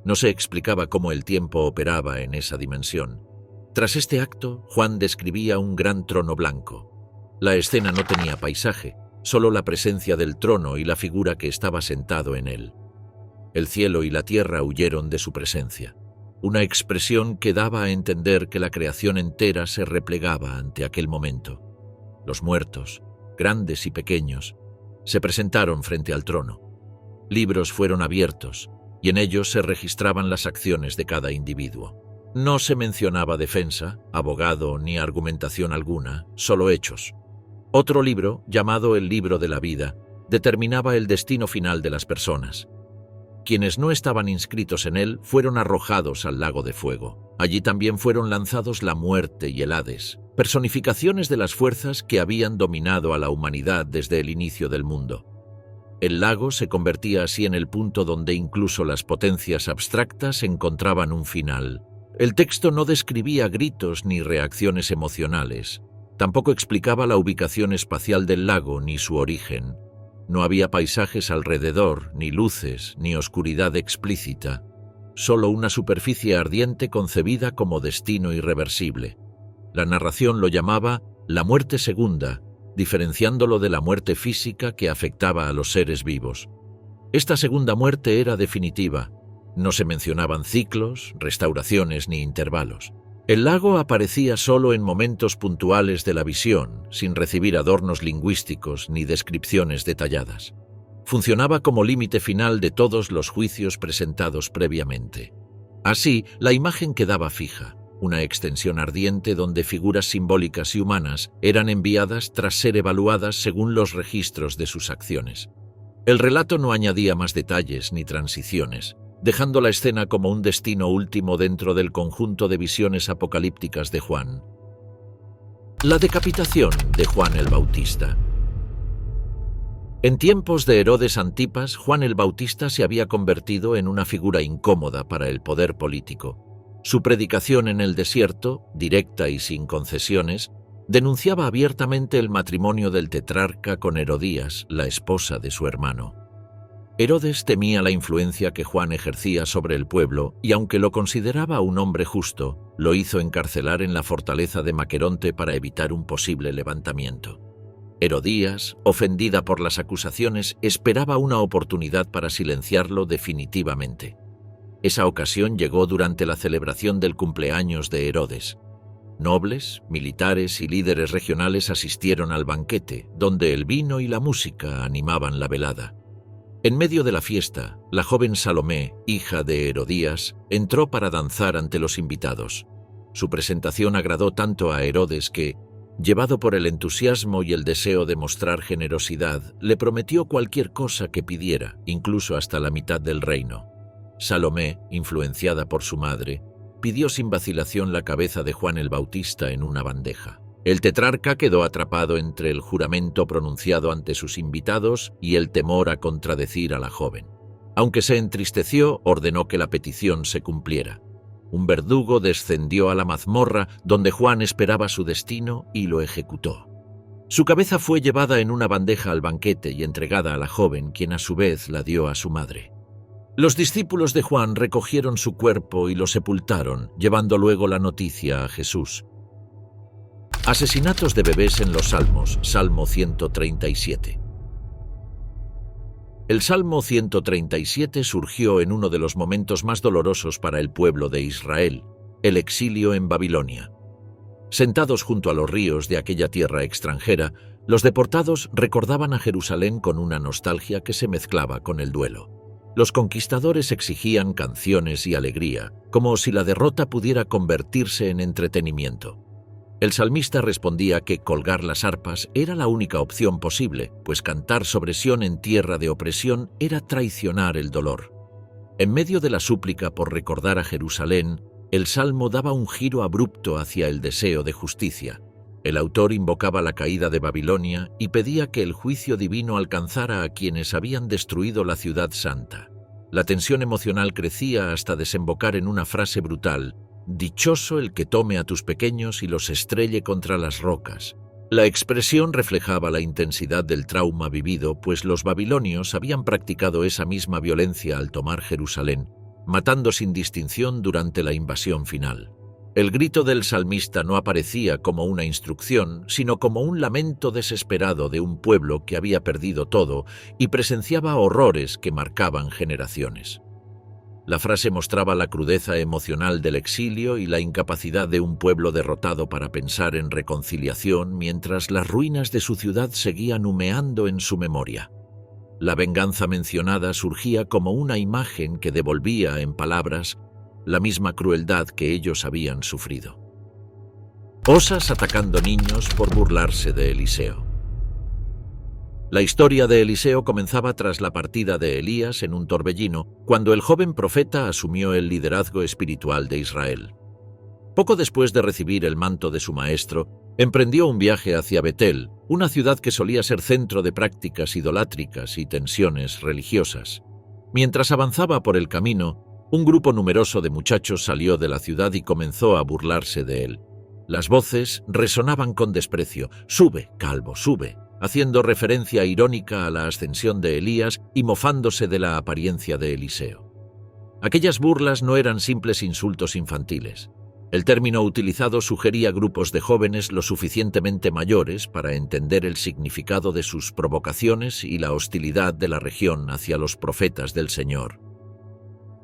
No se explicaba cómo el tiempo operaba en esa dimensión. Tras este acto, Juan describía un gran trono blanco. La escena no tenía paisaje, solo la presencia del trono y la figura que estaba sentado en él. El cielo y la tierra huyeron de su presencia, una expresión que daba a entender que la creación entera se replegaba ante aquel momento. Los muertos, grandes y pequeños, se presentaron frente al trono. Libros fueron abiertos, y en ellos se registraban las acciones de cada individuo. No se mencionaba defensa, abogado ni argumentación alguna, solo hechos. Otro libro, llamado el Libro de la Vida, determinaba el destino final de las personas. Quienes no estaban inscritos en él fueron arrojados al lago de fuego. Allí también fueron lanzados la muerte y el Hades, personificaciones de las fuerzas que habían dominado a la humanidad desde el inicio del mundo. El lago se convertía así en el punto donde incluso las potencias abstractas encontraban un final. El texto no describía gritos ni reacciones emocionales. Tampoco explicaba la ubicación espacial del lago ni su origen. No había paisajes alrededor, ni luces, ni oscuridad explícita. Solo una superficie ardiente concebida como destino irreversible. La narración lo llamaba la muerte segunda, diferenciándolo de la muerte física que afectaba a los seres vivos. Esta segunda muerte era definitiva. No se mencionaban ciclos, restauraciones ni intervalos. El lago aparecía solo en momentos puntuales de la visión, sin recibir adornos lingüísticos ni descripciones detalladas. Funcionaba como límite final de todos los juicios presentados previamente. Así, la imagen quedaba fija, una extensión ardiente donde figuras simbólicas y humanas eran enviadas tras ser evaluadas según los registros de sus acciones. El relato no añadía más detalles ni transiciones, dejando la escena como un destino último dentro del conjunto de visiones apocalípticas de Juan. La decapitación de Juan el Bautista. En tiempos de Herodes Antipas, Juan el Bautista se había convertido en una figura incómoda para el poder político. Su predicación en el desierto, directa y sin concesiones, denunciaba abiertamente el matrimonio del tetrarca con Herodías, la esposa de su hermano. Herodes temía la influencia que Juan ejercía sobre el pueblo y, aunque lo consideraba un hombre justo, lo hizo encarcelar en la fortaleza de Maqueronte para evitar un posible levantamiento. Herodías, ofendida por las acusaciones, esperaba una oportunidad para silenciarlo definitivamente. Esa ocasión llegó durante la celebración del cumpleaños de Herodes. Nobles, militares y líderes regionales asistieron al banquete, donde el vino y la música animaban la velada. En medio de la fiesta, la joven Salomé, hija de Herodías, entró para danzar ante los invitados. Su presentación agradó tanto a Herodes que, llevado por el entusiasmo y el deseo de mostrar generosidad, le prometió cualquier cosa que pidiera, incluso hasta la mitad del reino. Salomé, influenciada por su madre, pidió sin vacilación la cabeza de Juan el Bautista en una bandeja. El tetrarca quedó atrapado entre el juramento pronunciado ante sus invitados y el temor a contradecir a la joven. Aunque se entristeció, ordenó que la petición se cumpliera. Un verdugo descendió a la mazmorra donde Juan esperaba su destino y lo ejecutó. Su cabeza fue llevada en una bandeja al banquete y entregada a la joven, quien a su vez la dio a su madre. Los discípulos de Juan recogieron su cuerpo y lo sepultaron, llevando luego la noticia a Jesús. Asesinatos de bebés en los Salmos, Salmo 137. El Salmo 137 surgió en uno de los momentos más dolorosos para el pueblo de Israel, el exilio en Babilonia. Sentados junto a los ríos de aquella tierra extranjera, los deportados recordaban a Jerusalén con una nostalgia que se mezclaba con el duelo. Los conquistadores exigían canciones y alegría, como si la derrota pudiera convertirse en entretenimiento. El salmista respondía que colgar las arpas era la única opción posible, pues cantar sobre Sión en tierra de opresión era traicionar el dolor. En medio de la súplica por recordar a Jerusalén, el salmo daba un giro abrupto hacia el deseo de justicia. El autor invocaba la caída de Babilonia y pedía que el juicio divino alcanzara a quienes habían destruido la ciudad santa. La tensión emocional crecía hasta desembocar en una frase brutal: «Dichoso el que tome a tus pequeños y los estrelle contra las rocas». La expresión reflejaba la intensidad del trauma vivido, pues los babilonios habían practicado esa misma violencia al tomar Jerusalén, matando sin distinción durante la invasión final. El grito del salmista no aparecía como una instrucción, sino como un lamento desesperado de un pueblo que había perdido todo y presenciaba horrores que marcaban generaciones. La frase mostraba la crudeza emocional del exilio y la incapacidad de un pueblo derrotado para pensar en reconciliación mientras las ruinas de su ciudad seguían humeando en su memoria. La venganza mencionada surgía como una imagen que devolvía en palabras la misma crueldad que ellos habían sufrido. Osas atacando niños por burlarse de Eliseo. La historia de Eliseo comenzaba tras la partida de Elías en un torbellino, cuando el joven profeta asumió el liderazgo espiritual de Israel. Poco después de recibir el manto de su maestro, emprendió un viaje hacia Betel, una ciudad que solía ser centro de prácticas idolátricas y tensiones religiosas. Mientras avanzaba por el camino, un grupo numeroso de muchachos salió de la ciudad y comenzó a burlarse de él. Las voces resonaban con desprecio: «Sube, calvo, sube», haciendo referencia irónica a la ascensión de Elías y mofándose de la apariencia de Eliseo. Aquellas burlas no eran simples insultos infantiles. El término utilizado sugería grupos de jóvenes lo suficientemente mayores para entender el significado de sus provocaciones y la hostilidad de la región hacia los profetas del Señor.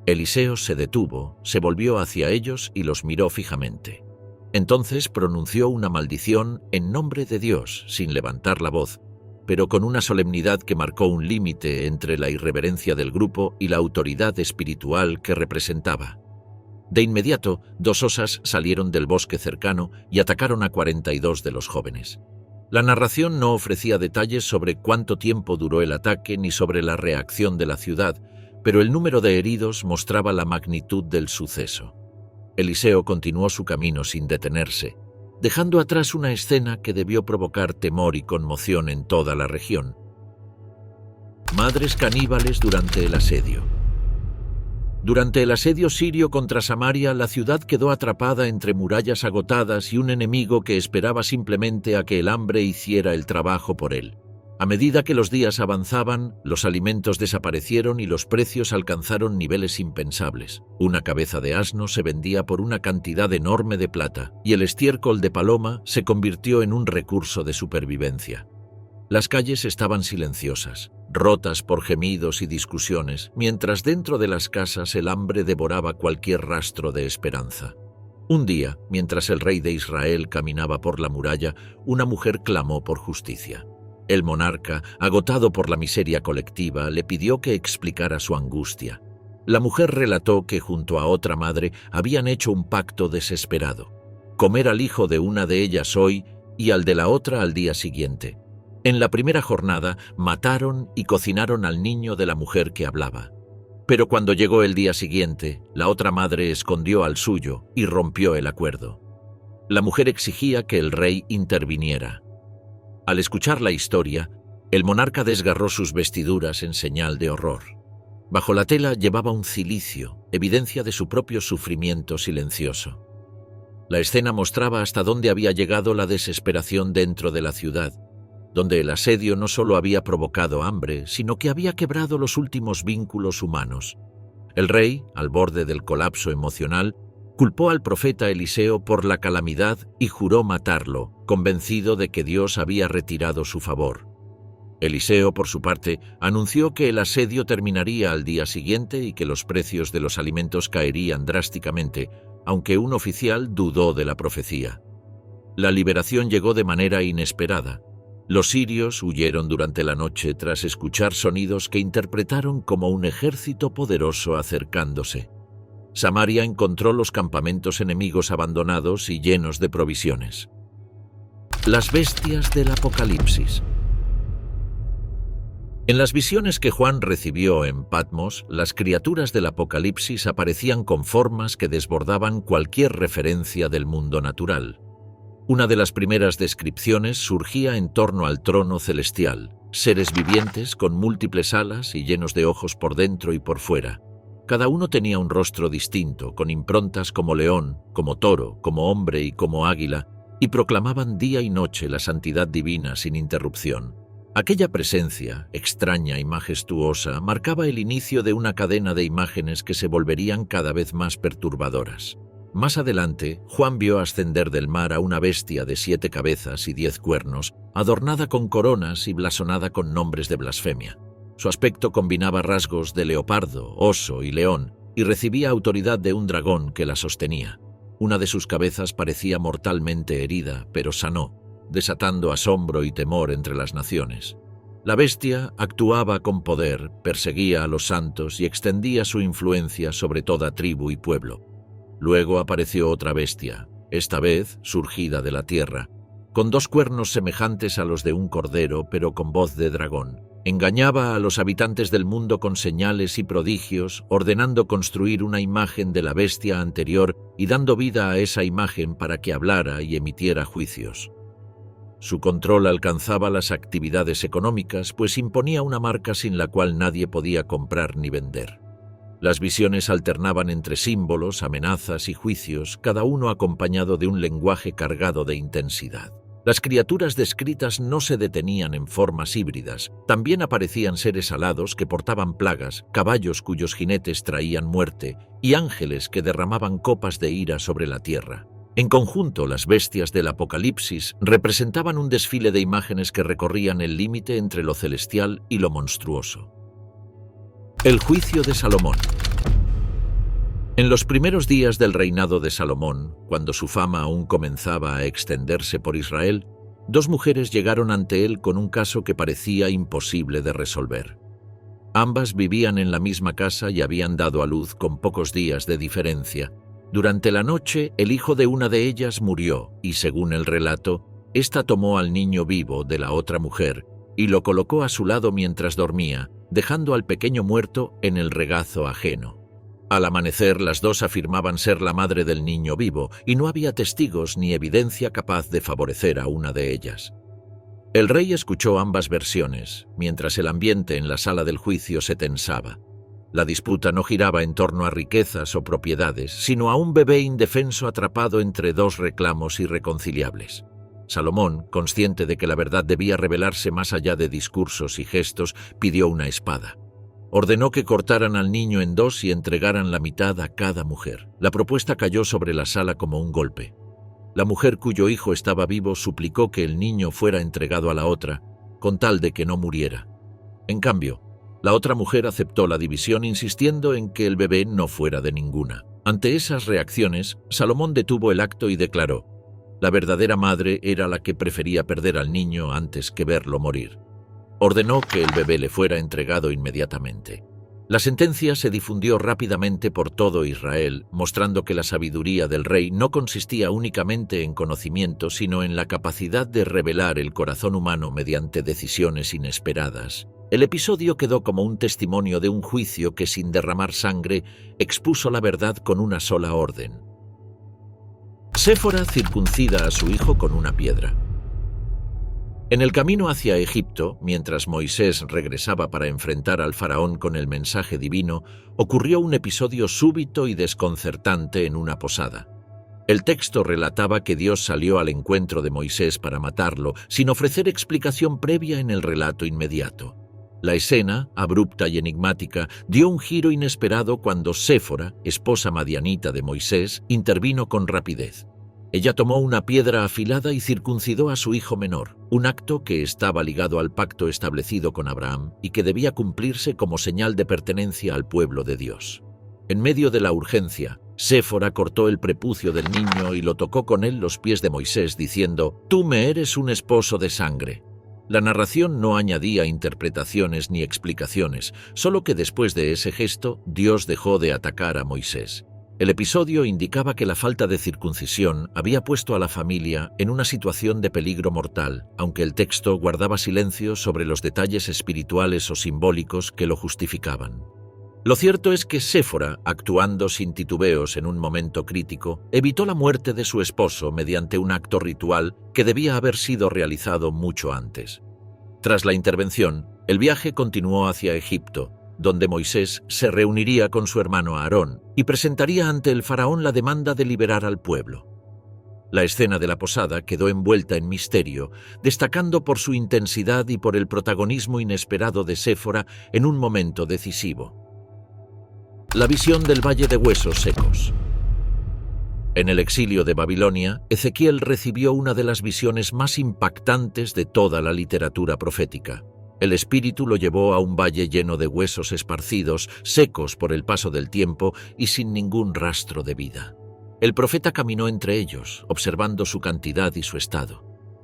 Eliseo se detuvo, se volvió hacia ellos y los miró fijamente. Entonces pronunció una maldición en nombre de Dios, sin levantar la voz, pero con una solemnidad que marcó un límite entre la irreverencia del grupo y la autoridad espiritual que representaba. De inmediato, 2 osas salieron del bosque cercano y atacaron a 42 de los jóvenes. La narración no ofrecía detalles sobre cuánto tiempo duró el ataque ni sobre la reacción de la ciudad, pero el número de heridos mostraba la magnitud del suceso. Eliseo continuó su camino sin detenerse, dejando atrás una escena que debió provocar temor y conmoción en toda la región. Madres caníbales durante el asedio. Durante el asedio sirio contra Samaria, la ciudad quedó atrapada entre murallas agotadas y un enemigo que esperaba simplemente a que el hambre hiciera el trabajo por él. A medida que los días avanzaban, los alimentos desaparecieron y los precios alcanzaron niveles impensables. Una cabeza de asno se vendía por una cantidad enorme de plata, y el estiércol de paloma se convirtió en un recurso de supervivencia. Las calles estaban silenciosas, rotas por gemidos y discusiones, mientras dentro de las casas el hambre devoraba cualquier rastro de esperanza. Un día, mientras el rey de Israel caminaba por la muralla, una mujer clamó por justicia. El monarca, agotado por la miseria colectiva, le pidió que explicara su angustia. La mujer relató que junto a otra madre habían hecho un pacto desesperado: comer al hijo de una de ellas hoy y al de la otra al día siguiente. En la primera jornada mataron y cocinaron al niño de la mujer que hablaba. Pero cuando llegó el día siguiente, la otra madre escondió al suyo y rompió el acuerdo. La mujer exigía que el rey interviniera. Al escuchar la historia, el monarca desgarró sus vestiduras en señal de horror. Bajo la tela llevaba un cilicio, evidencia de su propio sufrimiento silencioso. La escena mostraba hasta dónde había llegado la desesperación dentro de la ciudad, donde el asedio no solo había provocado hambre, sino que había quebrado los últimos vínculos humanos. El rey, al borde del colapso emocional, culpó al profeta Eliseo por la calamidad y juró matarlo, convencido de que Dios había retirado su favor. Eliseo, por su parte, anunció que el asedio terminaría al día siguiente y que los precios de los alimentos caerían drásticamente, aunque un oficial dudó de la profecía. La liberación llegó de manera inesperada. Los sirios huyeron durante la noche tras escuchar sonidos que interpretaron como un ejército poderoso acercándose. Samaria encontró los campamentos enemigos abandonados y llenos de provisiones. Las bestias del Apocalipsis. En las visiones que Juan recibió en Patmos, las criaturas del Apocalipsis aparecían con formas que desbordaban cualquier referencia del mundo natural. Una de las primeras descripciones surgía en torno al trono celestial, seres vivientes con múltiples alas y llenos de ojos por dentro y por fuera. Cada uno tenía un rostro distinto, con improntas como león, como toro, como hombre y como águila, y proclamaban día y noche la santidad divina sin interrupción. Aquella presencia, extraña y majestuosa, marcaba el inicio de una cadena de imágenes que se volverían cada vez más perturbadoras. Más adelante, Juan vio ascender del mar a una bestia de 7 cabezas y 10 cuernos, adornada con coronas y blasonada con nombres de blasfemia. Su aspecto combinaba rasgos de leopardo, oso y león, y recibía autoridad de un dragón que la sostenía. Una de sus cabezas parecía mortalmente herida, pero sanó, desatando asombro y temor entre las naciones. La bestia actuaba con poder, perseguía a los santos y extendía su influencia sobre toda tribu y pueblo. Luego apareció otra bestia, esta vez surgida de la tierra, con 2 cuernos semejantes a los de un cordero, pero con voz de dragón. Engañaba a los habitantes del mundo con señales y prodigios, ordenando construir una imagen de la bestia anterior y dando vida a esa imagen para que hablara y emitiera juicios. Su control alcanzaba las actividades económicas, pues imponía una marca sin la cual nadie podía comprar ni vender. Las visiones alternaban entre símbolos, amenazas y juicios, cada uno acompañado de un lenguaje cargado de intensidad. Las criaturas descritas no se detenían en formas híbridas, también aparecían seres alados que portaban plagas, caballos cuyos jinetes traían muerte y ángeles que derramaban copas de ira sobre la tierra. En conjunto, las bestias del Apocalipsis representaban un desfile de imágenes que recorrían el límite entre lo celestial y lo monstruoso. El juicio de Salomón. En los primeros días del reinado de Salomón, cuando su fama aún comenzaba a extenderse por Israel, 2 mujeres llegaron ante él con un caso que parecía imposible de resolver. Ambas vivían en la misma casa y habían dado a luz con pocos días de diferencia. Durante la noche, el hijo de una de ellas murió y, según el relato, ésta tomó al niño vivo de la otra mujer y lo colocó a su lado mientras dormía, dejando al pequeño muerto en el regazo ajeno. Al amanecer, las 2 afirmaban ser la madre del niño vivo y no había testigos ni evidencia capaz de favorecer a una de ellas. El rey escuchó ambas versiones, mientras el ambiente en la sala del juicio se tensaba. La disputa no giraba en torno a riquezas o propiedades, sino a un bebé indefenso atrapado entre 2 reclamos irreconciliables. Salomón, consciente de que la verdad debía revelarse más allá de discursos y gestos, pidió una espada. Ordenó que cortaran al niño en 2 y entregaran la mitad a cada mujer. La propuesta cayó sobre la sala como un golpe. La mujer cuyo hijo estaba vivo suplicó que el niño fuera entregado a la otra, con tal de que no muriera. En cambio, la otra mujer aceptó la división, insistiendo en que el bebé no fuera de ninguna. Ante esas reacciones, Salomón detuvo el acto y declaró: la verdadera madre era la que prefería perder al niño antes que verlo morir. Ordenó que el bebé le fuera entregado inmediatamente. La sentencia se difundió rápidamente por todo Israel, mostrando que la sabiduría del rey no consistía únicamente en conocimiento, sino en la capacidad de revelar el corazón humano mediante decisiones inesperadas. El episodio quedó como un testimonio de un juicio que, sin derramar sangre, expuso la verdad con una sola orden. Séfora circuncida a su hijo con una piedra. En el camino hacia Egipto, mientras Moisés regresaba para enfrentar al faraón con el mensaje divino, ocurrió un episodio súbito y desconcertante en una posada. El texto relataba que Dios salió al encuentro de Moisés para matarlo, sin ofrecer explicación previa en el relato inmediato. La escena, abrupta y enigmática, dio un giro inesperado cuando Séfora, esposa madianita de Moisés, intervino con rapidez. Ella tomó una piedra afilada y circuncidó a su hijo menor, un acto que estaba ligado al pacto establecido con Abraham y que debía cumplirse como señal de pertenencia al pueblo de Dios. En medio de la urgencia, Séfora cortó el prepucio del niño y lo tocó con él los pies de Moisés, diciendo: «Tú me eres un esposo de sangre». La narración no añadía interpretaciones ni explicaciones, solo que después de ese gesto, Dios dejó de atacar a Moisés. El episodio indicaba que la falta de circuncisión había puesto a la familia en una situación de peligro mortal, aunque el texto guardaba silencio sobre los detalles espirituales o simbólicos que lo justificaban. Lo cierto es que Séfora, actuando sin titubeos en un momento crítico, evitó la muerte de su esposo mediante un acto ritual que debía haber sido realizado mucho antes. Tras la intervención, el viaje continuó hacia Egipto, donde Moisés se reuniría con su hermano Aarón y presentaría ante el faraón la demanda de liberar al pueblo. La escena de la posada quedó envuelta en misterio, destacando por su intensidad y por el protagonismo inesperado de Séfora en un momento decisivo. La visión del Valle de Huesos Secos. En el exilio de Babilonia, Ezequiel recibió una de las visiones más impactantes de toda la literatura profética. El espíritu lo llevó a un valle lleno de huesos esparcidos, secos por el paso del tiempo y sin ningún rastro de vida. El profeta caminó entre ellos, observando su cantidad y su estado.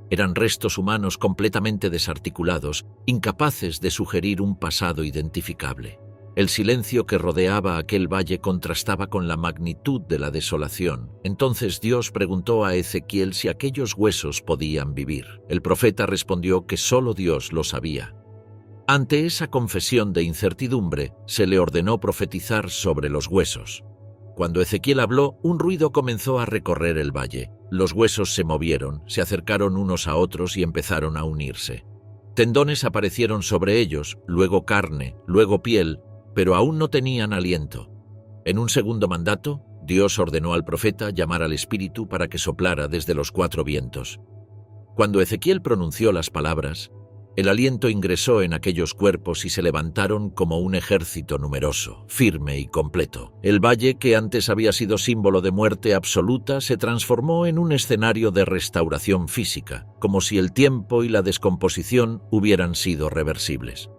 Eran restos humanos completamente desarticulados, incapaces de sugerir un pasado identificable. El silencio que rodeaba aquel valle contrastaba con la magnitud de la desolación. Entonces Dios preguntó a Ezequiel si aquellos huesos podían vivir. El profeta respondió que solo Dios lo sabía. Ante esa confesión de incertidumbre, se le ordenó profetizar sobre los huesos. Cuando Ezequiel habló, un ruido comenzó a recorrer el valle. Los huesos se movieron, se acercaron unos a otros y empezaron a unirse. Tendones aparecieron sobre ellos, luego carne, luego piel, pero aún no tenían aliento. En un segundo mandato, Dios ordenó al profeta llamar al espíritu para que soplara desde los 4 vientos. Cuando Ezequiel pronunció las palabras, el aliento ingresó en aquellos cuerpos y se levantaron como un ejército numeroso, firme y completo. El valle, que antes había sido símbolo de muerte absoluta, se transformó en un escenario de restauración física, como si el tiempo y la descomposición hubieran sido reversibles.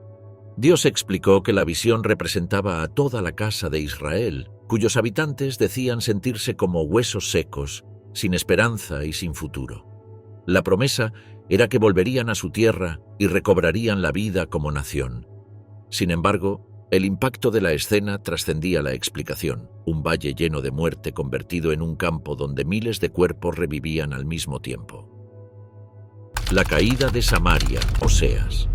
Dios explicó que la visión representaba a toda la casa de Israel, cuyos habitantes decían sentirse como huesos secos, sin esperanza y sin futuro. La promesa era que volverían a su tierra y recobrarían la vida como nación. Sin embargo, el impacto de la escena trascendía la explicación. Un valle lleno de muerte convertido en un campo donde miles de cuerpos revivían al mismo tiempo. La caída de Samaria, Oseas.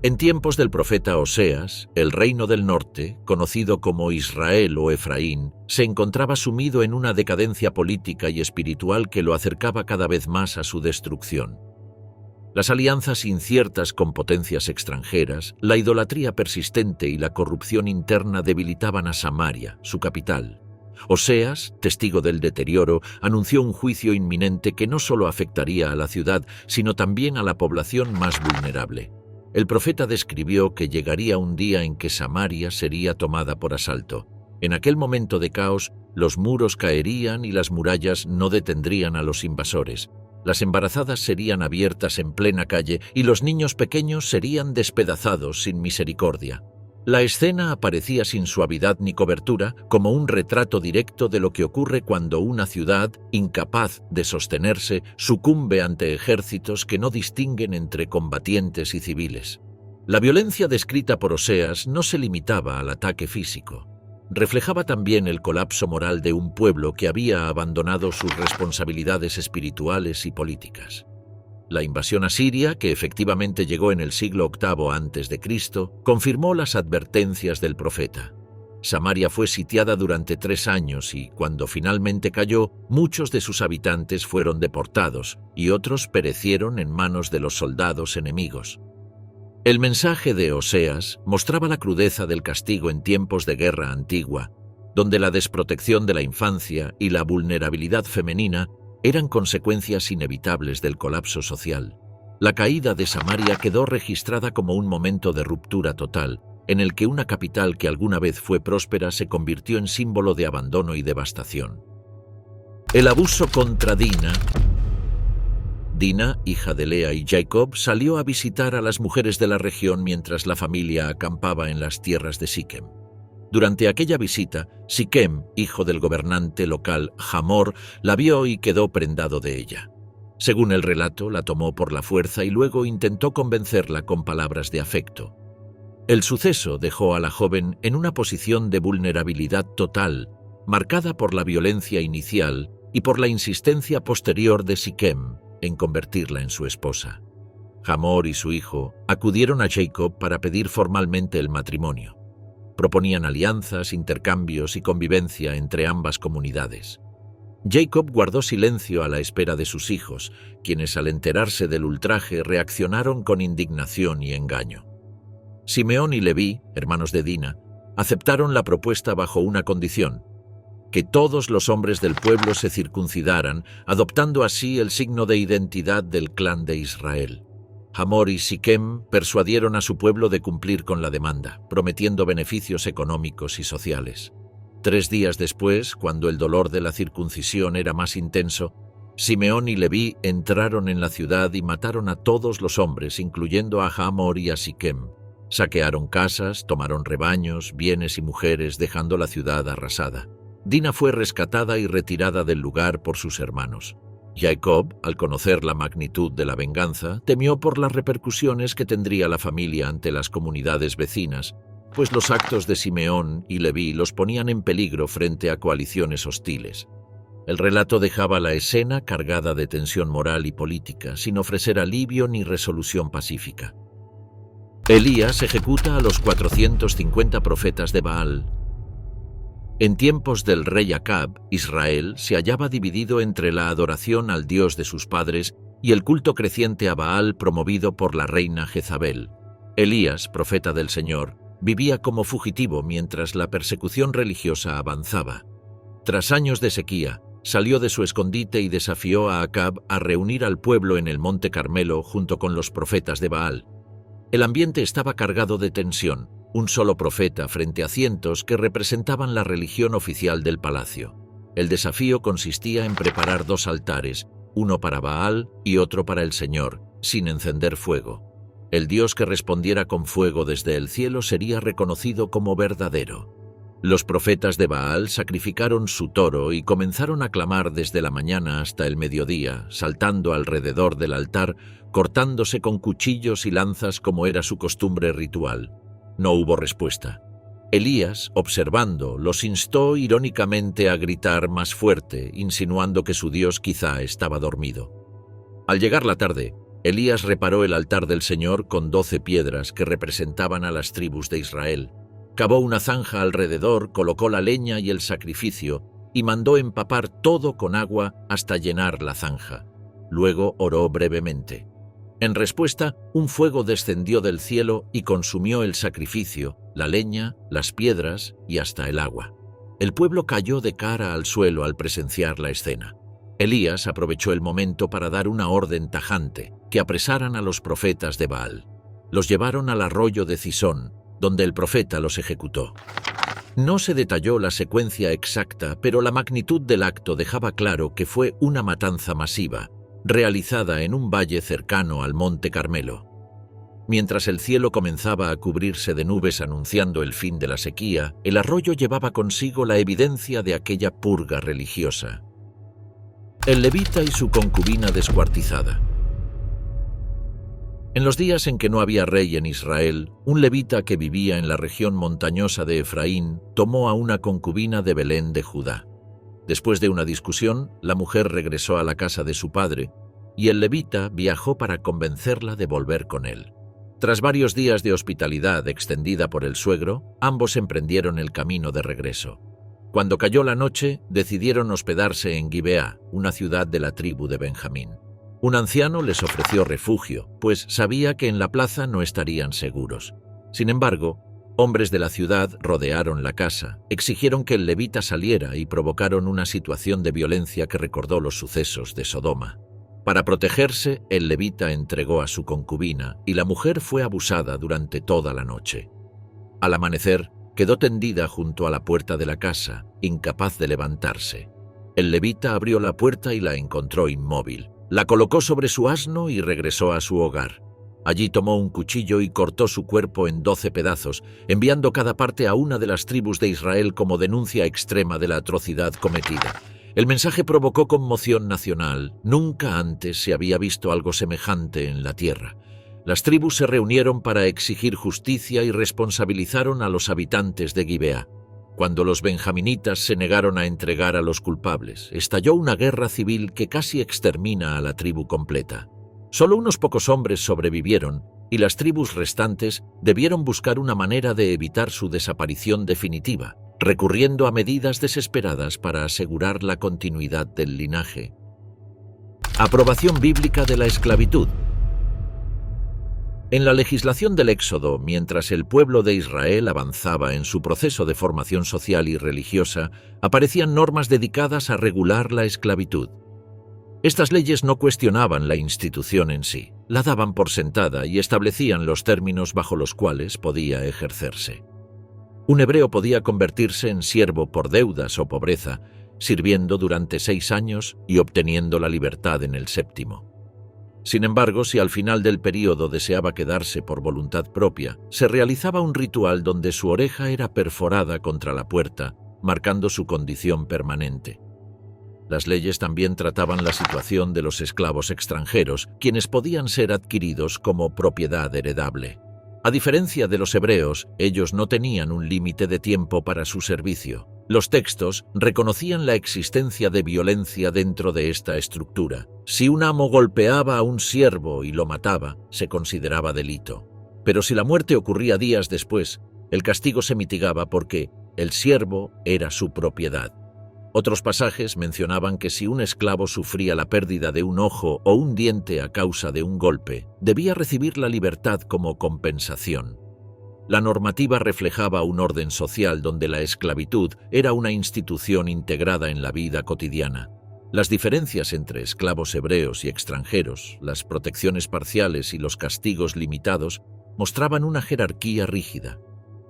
En tiempos del profeta Oseas, el reino del norte, conocido como Israel o Efraín, se encontraba sumido en una decadencia política y espiritual que lo acercaba cada vez más a su destrucción. Las alianzas inciertas con potencias extranjeras, la idolatría persistente y la corrupción interna debilitaban a Samaria, su capital. Oseas, testigo del deterioro, anunció un juicio inminente que no solo afectaría a la ciudad, sino también a la población más vulnerable. El profeta describió que llegaría un día en que Samaria sería tomada por asalto. En aquel momento de caos, los muros caerían y las murallas no detendrían a los invasores. Las embarazadas serían abiertas en plena calle y los niños pequeños serían despedazados sin misericordia. La escena aparecía sin suavidad ni cobertura, como un retrato directo de lo que ocurre cuando una ciudad, incapaz de sostenerse, sucumbe ante ejércitos que no distinguen entre combatientes y civiles. La violencia descrita por Oseas no se limitaba al ataque físico. Reflejaba también el colapso moral de un pueblo que había abandonado sus responsabilidades espirituales y políticas. La invasión asiria, que efectivamente llegó en el siglo VIII a.C., confirmó las advertencias del profeta. Samaria fue sitiada durante 3 años y, cuando finalmente cayó, muchos de sus habitantes fueron deportados y otros perecieron en manos de los soldados enemigos. El mensaje de Oseas mostraba la crudeza del castigo en tiempos de guerra antigua, donde la desprotección de la infancia y la vulnerabilidad femenina eran consecuencias inevitables del colapso social. La caída de Samaria quedó registrada como un momento de ruptura total, en el que una capital que alguna vez fue próspera se convirtió en símbolo de abandono y devastación. El abuso contra Dina, hija de Lea y Jacob, salió a visitar a las mujeres de la región mientras la familia acampaba en las tierras de Siquem. Durante aquella visita, Siquem, hijo del gobernante local Hamor, la vio y quedó prendado de ella. Según el relato, la tomó por la fuerza y luego intentó convencerla con palabras de afecto. El suceso dejó a la joven en una posición de vulnerabilidad total, marcada por la violencia inicial y por la insistencia posterior de Siquem en convertirla en su esposa. Hamor y su hijo acudieron a Jacob para pedir formalmente el matrimonio. Proponían alianzas, intercambios y convivencia entre ambas comunidades. Jacob guardó silencio a la espera de sus hijos, quienes al enterarse del ultraje reaccionaron con indignación y engaño. Simeón y Leví, hermanos de Dina, aceptaron la propuesta bajo una condición: que todos los hombres del pueblo se circuncidaran, adoptando así el signo de identidad del clan de Israel. Hamor y Siquem persuadieron a su pueblo de cumplir con la demanda, prometiendo beneficios económicos y sociales. 3 días después, cuando el dolor de la circuncisión era más intenso, Simeón y Leví entraron en la ciudad y mataron a todos los hombres, incluyendo a Hamor y a Siquem. Saquearon casas, tomaron rebaños, bienes y mujeres, dejando la ciudad arrasada. Dina fue rescatada y retirada del lugar por sus hermanos. Jacob, al conocer la magnitud de la venganza, temió por las repercusiones que tendría la familia ante las comunidades vecinas, pues los actos de Simeón y Leví los ponían en peligro frente a coaliciones hostiles. El relato dejaba la escena cargada de tensión moral y política, sin ofrecer alivio ni resolución pacífica. Elías ejecuta a los 450 profetas de Baal. En tiempos del rey Acab, Israel se hallaba dividido entre la adoración al Dios de sus padres y el culto creciente a Baal promovido por la reina Jezabel. Elías, profeta del Señor, vivía como fugitivo mientras la persecución religiosa avanzaba. Tras años de sequía, salió de su escondite y desafió a Acab a reunir al pueblo en el Monte Carmelo junto con los profetas de Baal. El ambiente estaba cargado de tensión, un solo profeta frente a cientos que representaban la religión oficial del palacio. El desafío consistía en preparar 2 altares, uno para Baal y otro para el Señor, sin encender fuego. El Dios que respondiera con fuego desde el cielo sería reconocido como verdadero. Los profetas de Baal sacrificaron su toro y comenzaron a clamar desde la mañana hasta el mediodía, saltando alrededor del altar, cortándose con cuchillos y lanzas como era su costumbre ritual. No hubo respuesta. Elías, observando, los instó irónicamente a gritar más fuerte, insinuando que su Dios quizá estaba dormido. Al llegar la tarde, Elías reparó el altar del Señor con 12 piedras que representaban a las tribus de Israel. Cavó una zanja alrededor, colocó la leña y el sacrificio y mandó empapar todo con agua hasta llenar la zanja. Luego oró brevemente. En respuesta, un fuego descendió del cielo y consumió el sacrificio, la leña, las piedras y hasta el agua. El pueblo cayó de cara al suelo al presenciar la escena. Elías aprovechó el momento para dar una orden tajante, que apresaran a los profetas de Baal. Los llevaron al arroyo de Cisón, donde el profeta los ejecutó. No se detalló la secuencia exacta, pero la magnitud del acto dejaba claro que fue una matanza masiva, realizada en un valle cercano al Monte Carmelo. Mientras el cielo comenzaba a cubrirse de nubes anunciando el fin de la sequía, el arroyo llevaba consigo la evidencia de aquella purga religiosa. El levita y su concubina descuartizada. En los días en que no había rey en Israel, un levita que vivía en la región montañosa de Efraín tomó a una concubina de Belén de Judá. Después de una discusión, la mujer regresó a la casa de su padre y el levita viajó para convencerla de volver con él. Tras varios días de hospitalidad extendida por el suegro, ambos emprendieron el camino de regreso. Cuando cayó la noche, decidieron hospedarse en Gibeá, una ciudad de la tribu de Benjamín. Un anciano les ofreció refugio, pues sabía que en la plaza no estarían seguros. Sin embargo, hombres de la ciudad rodearon la casa, exigieron que el levita saliera y provocaron una situación de violencia que recordó los sucesos de Sodoma. Para protegerse, el levita entregó a su concubina y la mujer fue abusada durante toda la noche. Al amanecer, quedó tendida junto a la puerta de la casa, incapaz de levantarse. El levita abrió la puerta y la encontró inmóvil. La colocó sobre su asno y regresó a su hogar. Allí tomó un cuchillo y cortó su cuerpo en 12 pedazos, enviando cada parte a una de las tribus de Israel como denuncia extrema de la atrocidad cometida. El mensaje provocó conmoción nacional. Nunca antes se había visto algo semejante en la tierra. Las tribus se reunieron para exigir justicia y responsabilizaron a los habitantes de Gibeá. Cuando los benjaminitas se negaron a entregar a los culpables, estalló una guerra civil que casi extermina a la tribu completa. Solo unos pocos hombres sobrevivieron y las tribus restantes debieron buscar una manera de evitar su desaparición definitiva, recurriendo a medidas desesperadas para asegurar la continuidad del linaje. Aprobación bíblica de la esclavitud. En la legislación del Éxodo, mientras el pueblo de Israel avanzaba en su proceso de formación social y religiosa, aparecían normas dedicadas a regular la esclavitud. Estas leyes no cuestionaban la institución en sí, la daban por sentada y establecían los términos bajo los cuales podía ejercerse. Un hebreo podía convertirse en siervo por deudas o pobreza, sirviendo durante 6 años y obteniendo la libertad en el 7º. Sin embargo, si al final del período deseaba quedarse por voluntad propia, se realizaba un ritual donde su oreja era perforada contra la puerta, marcando su condición permanente. Las leyes también trataban la situación de los esclavos extranjeros, quienes podían ser adquiridos como propiedad heredable. A diferencia de los hebreos, ellos no tenían un límite de tiempo para su servicio. Los textos reconocían la existencia de violencia dentro de esta estructura. Si un amo golpeaba a un siervo y lo mataba, se consideraba delito. Pero si la muerte ocurría días después, el castigo se mitigaba porque el siervo era su propiedad. Otros pasajes mencionaban que si un esclavo sufría la pérdida de un ojo o un diente a causa de un golpe, debía recibir la libertad como compensación. La normativa reflejaba un orden social donde la esclavitud era una institución integrada en la vida cotidiana. Las diferencias entre esclavos hebreos y extranjeros, las protecciones parciales y los castigos limitados mostraban una jerarquía rígida.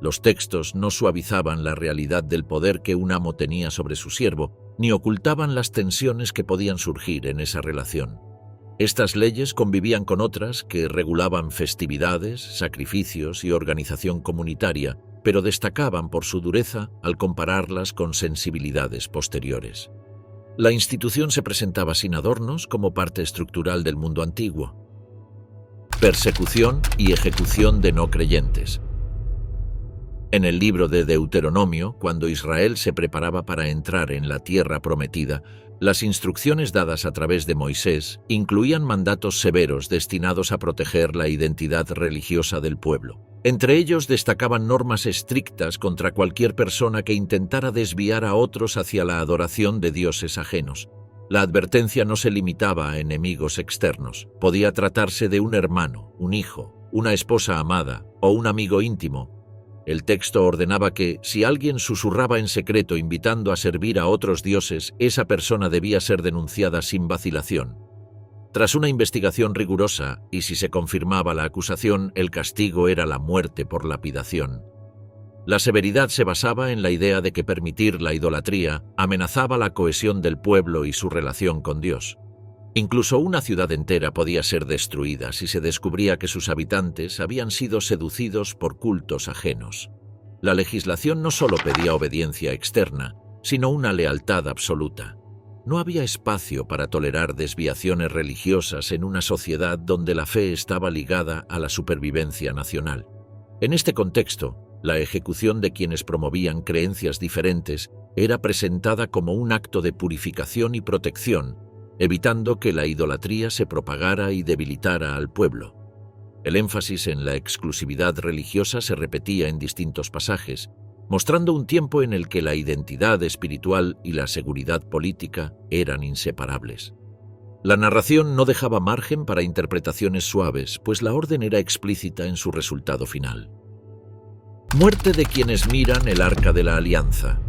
Los textos no suavizaban la realidad del poder que un amo tenía sobre su siervo, ni ocultaban las tensiones que podían surgir en esa relación. Estas leyes convivían con otras que regulaban festividades, sacrificios y organización comunitaria, pero destacaban por su dureza al compararlas con sensibilidades posteriores. La institución se presentaba sin adornos como parte estructural del mundo antiguo. Persecución y ejecución de no creyentes. En el libro de Deuteronomio, cuando Israel se preparaba para entrar en la tierra prometida, las instrucciones dadas a través de Moisés incluían mandatos severos destinados a proteger la identidad religiosa del pueblo. Entre ellos destacaban normas estrictas contra cualquier persona que intentara desviar a otros hacia la adoración de dioses ajenos. La advertencia no se limitaba a enemigos externos. Podía tratarse de un hermano, un hijo, una esposa amada o un amigo íntimo. El texto ordenaba que, si alguien susurraba en secreto invitando a servir a otros dioses, esa persona debía ser denunciada sin vacilación. Tras una investigación rigurosa, y si se confirmaba la acusación, el castigo era la muerte por lapidación. La severidad se basaba en la idea de que permitir la idolatría amenazaba la cohesión del pueblo y su relación con Dios. Incluso una ciudad entera podía ser destruida si se descubría que sus habitantes habían sido seducidos por cultos ajenos. La legislación no solo pedía obediencia externa, sino una lealtad absoluta. No había espacio para tolerar desviaciones religiosas en una sociedad donde la fe estaba ligada a la supervivencia nacional. En este contexto, la ejecución de quienes promovían creencias diferentes era presentada como un acto de purificación y protección, evitando que la idolatría se propagara y debilitara al pueblo. El énfasis en la exclusividad religiosa se repetía en distintos pasajes, mostrando un tiempo en el que la identidad espiritual y la seguridad política eran inseparables. La narración no dejaba margen para interpretaciones suaves, pues la orden era explícita en su resultado final. Muerte de quienes miran el Arca de la Alianza.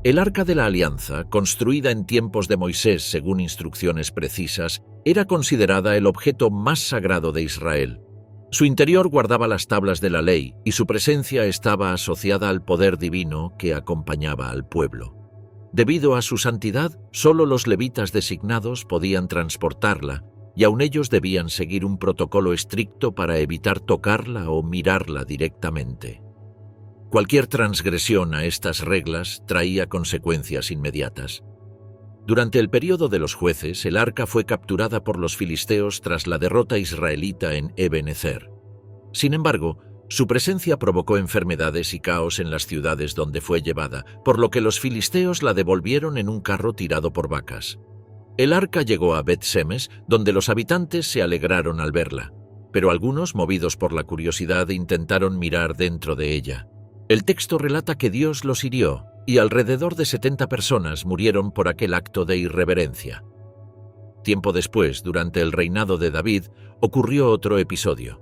El Arca de la Alianza, construida en tiempos de Moisés según instrucciones precisas, era considerada el objeto más sagrado de Israel. Su interior guardaba las tablas de la ley y su presencia estaba asociada al poder divino que acompañaba al pueblo. Debido a su santidad, solo los levitas designados podían transportarla y aun ellos debían seguir un protocolo estricto para evitar tocarla o mirarla directamente. Cualquier transgresión a estas reglas traía consecuencias inmediatas. Durante el período de los jueces, el arca fue capturada por los filisteos tras la derrota israelita en Ebenezer. Sin embargo, su presencia provocó enfermedades y caos en las ciudades donde fue llevada, por lo que los filisteos la devolvieron en un carro tirado por vacas. El arca llegó a Bet-Semes, donde los habitantes se alegraron al verla, pero algunos, movidos por la curiosidad, intentaron mirar dentro de ella. El texto relata que Dios los hirió, y alrededor de 70 personas murieron por aquel acto de irreverencia. Tiempo después, durante el reinado de David, ocurrió otro episodio.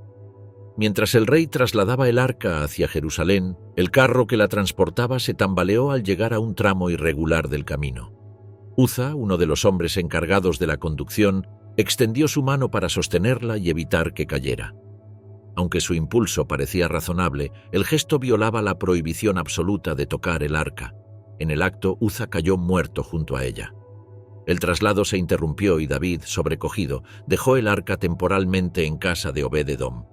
Mientras el rey trasladaba el arca hacia Jerusalén, el carro que la transportaba se tambaleó al llegar a un tramo irregular del camino. Uza, uno de los hombres encargados de la conducción, extendió su mano para sostenerla y evitar que cayera. Aunque su impulso parecía razonable, el gesto violaba la prohibición absoluta de tocar el arca. En el acto, Uza cayó muerto junto a ella. El traslado se interrumpió y David, sobrecogido, dejó el arca temporalmente en casa de Obed-Edom.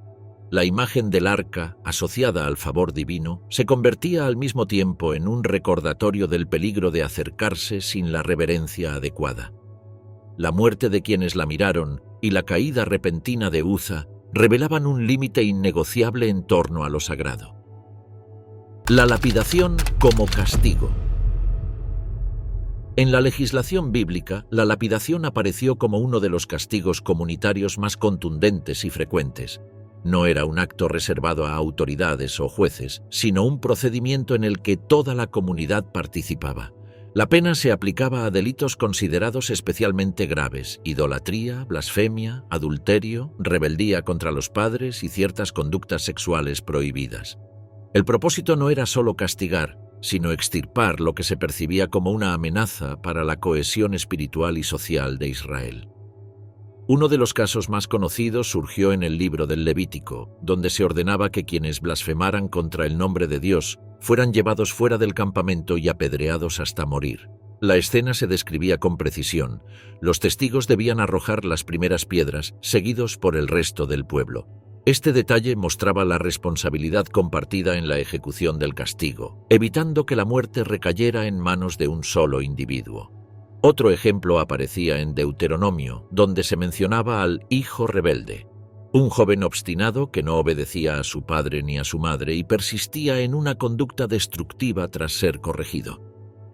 La imagen del arca, asociada al favor divino, se convertía al mismo tiempo en un recordatorio del peligro de acercarse sin la reverencia adecuada. La muerte de quienes la miraron y la caída repentina de Uza revelaban un límite innegociable en torno a lo sagrado. La lapidación como castigo. En la legislación bíblica, la lapidación apareció como uno de los castigos comunitarios más contundentes y frecuentes. No era un acto reservado a autoridades o jueces, sino un procedimiento en el que toda la comunidad participaba. La pena se aplicaba a delitos considerados especialmente graves: idolatría, blasfemia, adulterio, rebeldía contra los padres y ciertas conductas sexuales prohibidas. El propósito no era solo castigar, sino extirpar lo que se percibía como una amenaza para la cohesión espiritual y social de Israel. Uno de los casos más conocidos surgió en el libro del Levítico, donde se ordenaba que quienes blasfemaran contra el nombre de Dios fueran llevados fuera del campamento y apedreados hasta morir. La escena se describía con precisión. Los testigos debían arrojar las primeras piedras, seguidos por el resto del pueblo. Este detalle mostraba la responsabilidad compartida en la ejecución del castigo, evitando que la muerte recayera en manos de un solo individuo. Otro ejemplo aparecía en Deuteronomio, donde se mencionaba al hijo rebelde, un joven obstinado que no obedecía a su padre ni a su madre y persistía en una conducta destructiva tras ser corregido.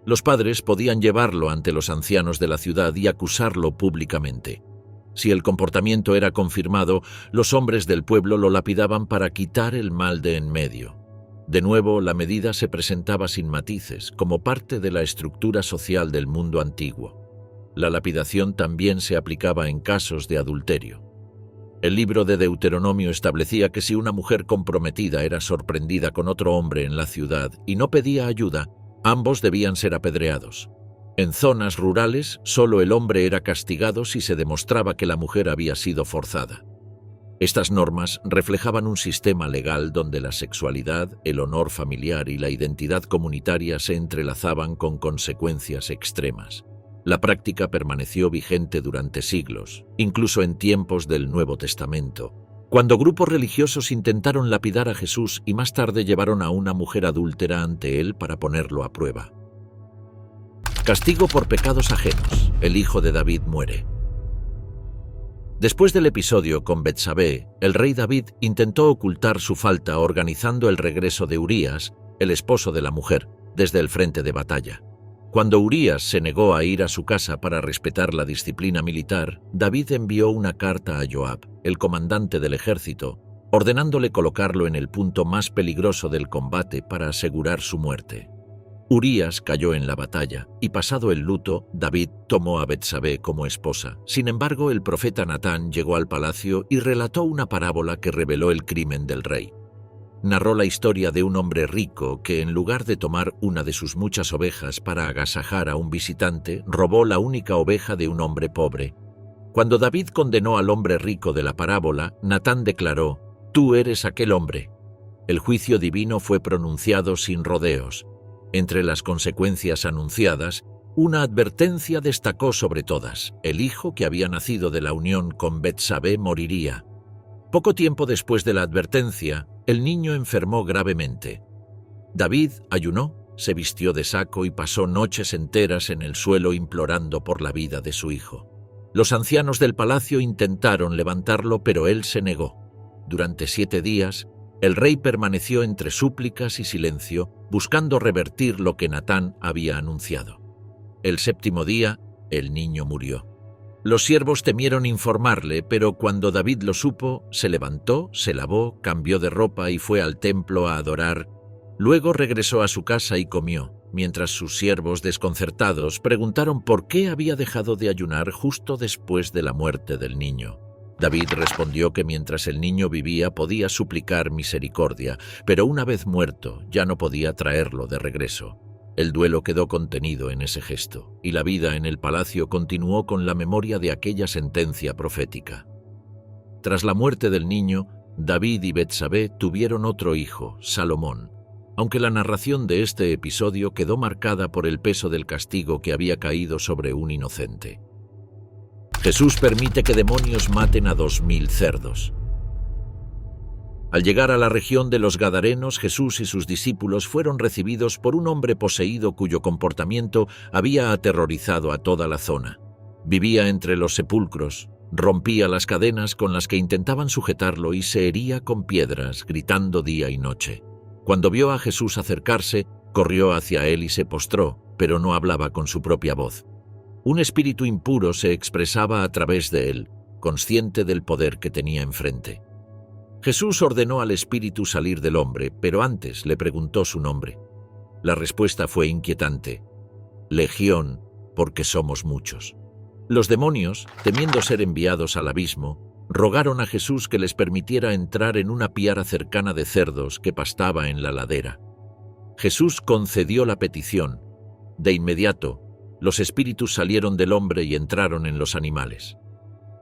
Los padres podían llevarlo ante los ancianos de la ciudad y acusarlo públicamente. Si el comportamiento era confirmado, los hombres del pueblo lo lapidaban para quitar el mal de en medio. De nuevo, la medida se presentaba sin matices, como parte de la estructura social del mundo antiguo. La lapidación también se aplicaba en casos de adulterio. El libro de Deuteronomio establecía que si una mujer comprometida era sorprendida con otro hombre en la ciudad y no pedía ayuda, ambos debían ser apedreados. En zonas rurales, solo el hombre era castigado si se demostraba que la mujer había sido forzada. Estas normas reflejaban un sistema legal donde la sexualidad, el honor familiar y la identidad comunitaria se entrelazaban con consecuencias extremas. La práctica permaneció vigente durante siglos, incluso en tiempos del Nuevo Testamento, cuando grupos religiosos intentaron lapidar a Jesús y más tarde llevaron a una mujer adúltera ante él para ponerlo a prueba. Castigo por pecados ajenos. El hijo de David muere. Después del episodio con Betsabé, el rey David intentó ocultar su falta organizando el regreso de Urías, el esposo de la mujer, desde el frente de batalla. Cuando Urías se negó a ir a su casa para respetar la disciplina militar, David envió una carta a Joab, el comandante del ejército, ordenándole colocarlo en el punto más peligroso del combate para asegurar su muerte. Urías cayó en la batalla, y pasado el luto, David tomó a Betsabé como esposa. Sin embargo, el profeta Natán llegó al palacio y relató una parábola que reveló el crimen del rey. Narró la historia de un hombre rico que, en lugar de tomar una de sus muchas ovejas para agasajar a un visitante, robó la única oveja de un hombre pobre. Cuando David condenó al hombre rico de la parábola, Natán declaró: «Tú eres aquel hombre». El juicio divino fue pronunciado sin rodeos. Entre las consecuencias anunciadas, una advertencia destacó sobre todas: el hijo que había nacido de la unión con Betsabé moriría. Poco tiempo después de la advertencia, el niño enfermó gravemente. David ayunó, se vistió de saco y pasó noches enteras en el suelo implorando por la vida de su hijo. Los ancianos del palacio intentaron levantarlo, pero él se negó. Durante 7 días, el rey permaneció entre súplicas y silencio, buscando revertir lo que Natán había anunciado. El 7º día, el niño murió. Los siervos temieron informarle, pero cuando David lo supo, se levantó, se lavó, cambió de ropa y fue al templo a adorar. Luego regresó a su casa y comió, mientras sus siervos, desconcertados, preguntaron por qué había dejado de ayunar justo después de la muerte del niño. David respondió que mientras el niño vivía podía suplicar misericordia, pero una vez muerto ya no podía traerlo de regreso. El duelo quedó contenido en ese gesto, y la vida en el palacio continuó con la memoria de aquella sentencia profética. Tras la muerte del niño, David y Betsabé tuvieron otro hijo, Salomón, aunque la narración de este episodio quedó marcada por el peso del castigo que había caído sobre un inocente. Jesús permite que demonios maten a 2000 cerdos. Al llegar a la región de los Gadarenos, Jesús y sus discípulos fueron recibidos por un hombre poseído cuyo comportamiento había aterrorizado a toda la zona. Vivía entre los sepulcros, rompía las cadenas con las que intentaban sujetarlo y se hería con piedras, gritando día y noche. Cuando vio a Jesús acercarse, corrió hacia él y se postró, pero no hablaba con su propia voz. Un espíritu impuro se expresaba a través de él, consciente del poder que tenía enfrente. Jesús ordenó al espíritu salir del hombre, pero antes le preguntó su nombre. La respuesta fue inquietante: Legión, porque somos muchos. Los demonios, temiendo ser enviados al abismo, rogaron a Jesús que les permitiera entrar en una piara cercana de cerdos que pastaba en la ladera. Jesús concedió la petición. De inmediato, los espíritus salieron del hombre y entraron en los animales.